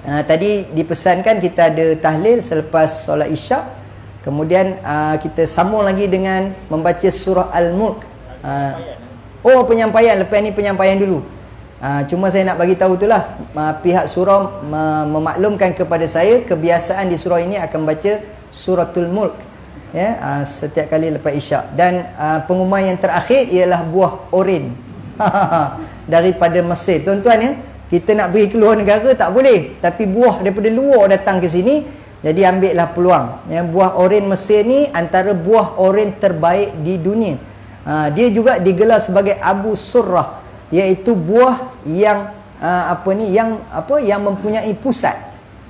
B: Tadi dipesankan kita ada tahlil selepas solat isyak. Kemudian kita sambung lagi dengan membaca surah Al-Mulk. Penyampaian. Lepas ni penyampaian dulu. Cuma saya nak bagi tahu itulah, pihak surau memaklumkan kepada saya kebiasaan di surau ini akan baca suratul Mulk setiap kali lepas isyak. Dan pengumuman yang terakhir ialah buah oren daripada Mesir. Tuan-tuan ya, kita nak pergi keluar negara tak boleh, tapi buah daripada luar datang ke sini, jadi ambillah peluang. Buah oren Mesir ni antara buah oren terbaik di dunia. Dia juga digelar sebagai Abu Surrah, iaitu buah yang yang mempunyai pusat.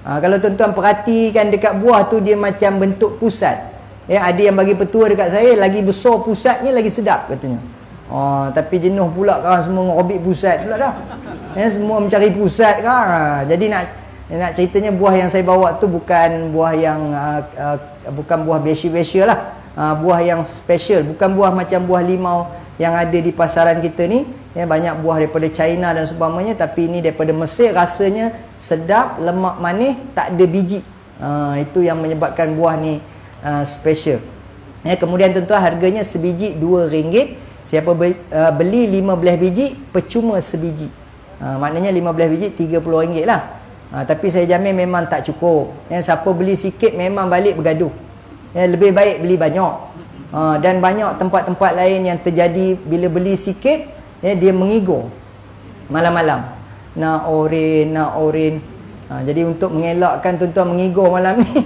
B: Kalau tuan-tuan perhatikan dekat buah tu, dia macam bentuk pusat. Ada yang bagi petua dekat saya, lagi besar pusatnya lagi sedap katanya. Tapi jenuh pula kawan semua ngobik pusat pula dah. Semua mencari pusat kan. Jadi nak ceritanya buah yang saya bawa tu bukan buah yang bukan buah biasa-biasa lah. Buah yang special, bukan buah macam buah limau yang ada di pasaran kita ni. Banyak buah daripada China dan sebagainya, tapi ini daripada Mesir, rasanya sedap, lemak manis, tak ada biji. Itu yang menyebabkan buah ni special. Kemudian tuan-tuan, harganya sebiji RM2. Siapa beli 15 biji, percuma sebiji. Maknanya 15 biji RM30 lah. Tapi saya jamin memang tak cukup. Siapa beli sikit memang balik bergaduh. Lebih baik beli banyak. Dan banyak tempat-tempat lain yang terjadi bila beli sikit, dia mengigur malam-malam. Nak oren. Jadi untuk mengelakkan tuan-tuan mengigur malam ni,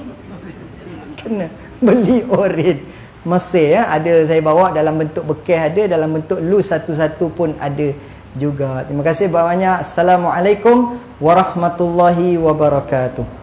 B: kena beli oren Mesir. Ada saya bawa dalam bentuk bekas, ada dalam bentuk loose satu-satu pun ada juga. Terima kasih banyak. Assalamualaikum warahmatullahi wabarakatuh.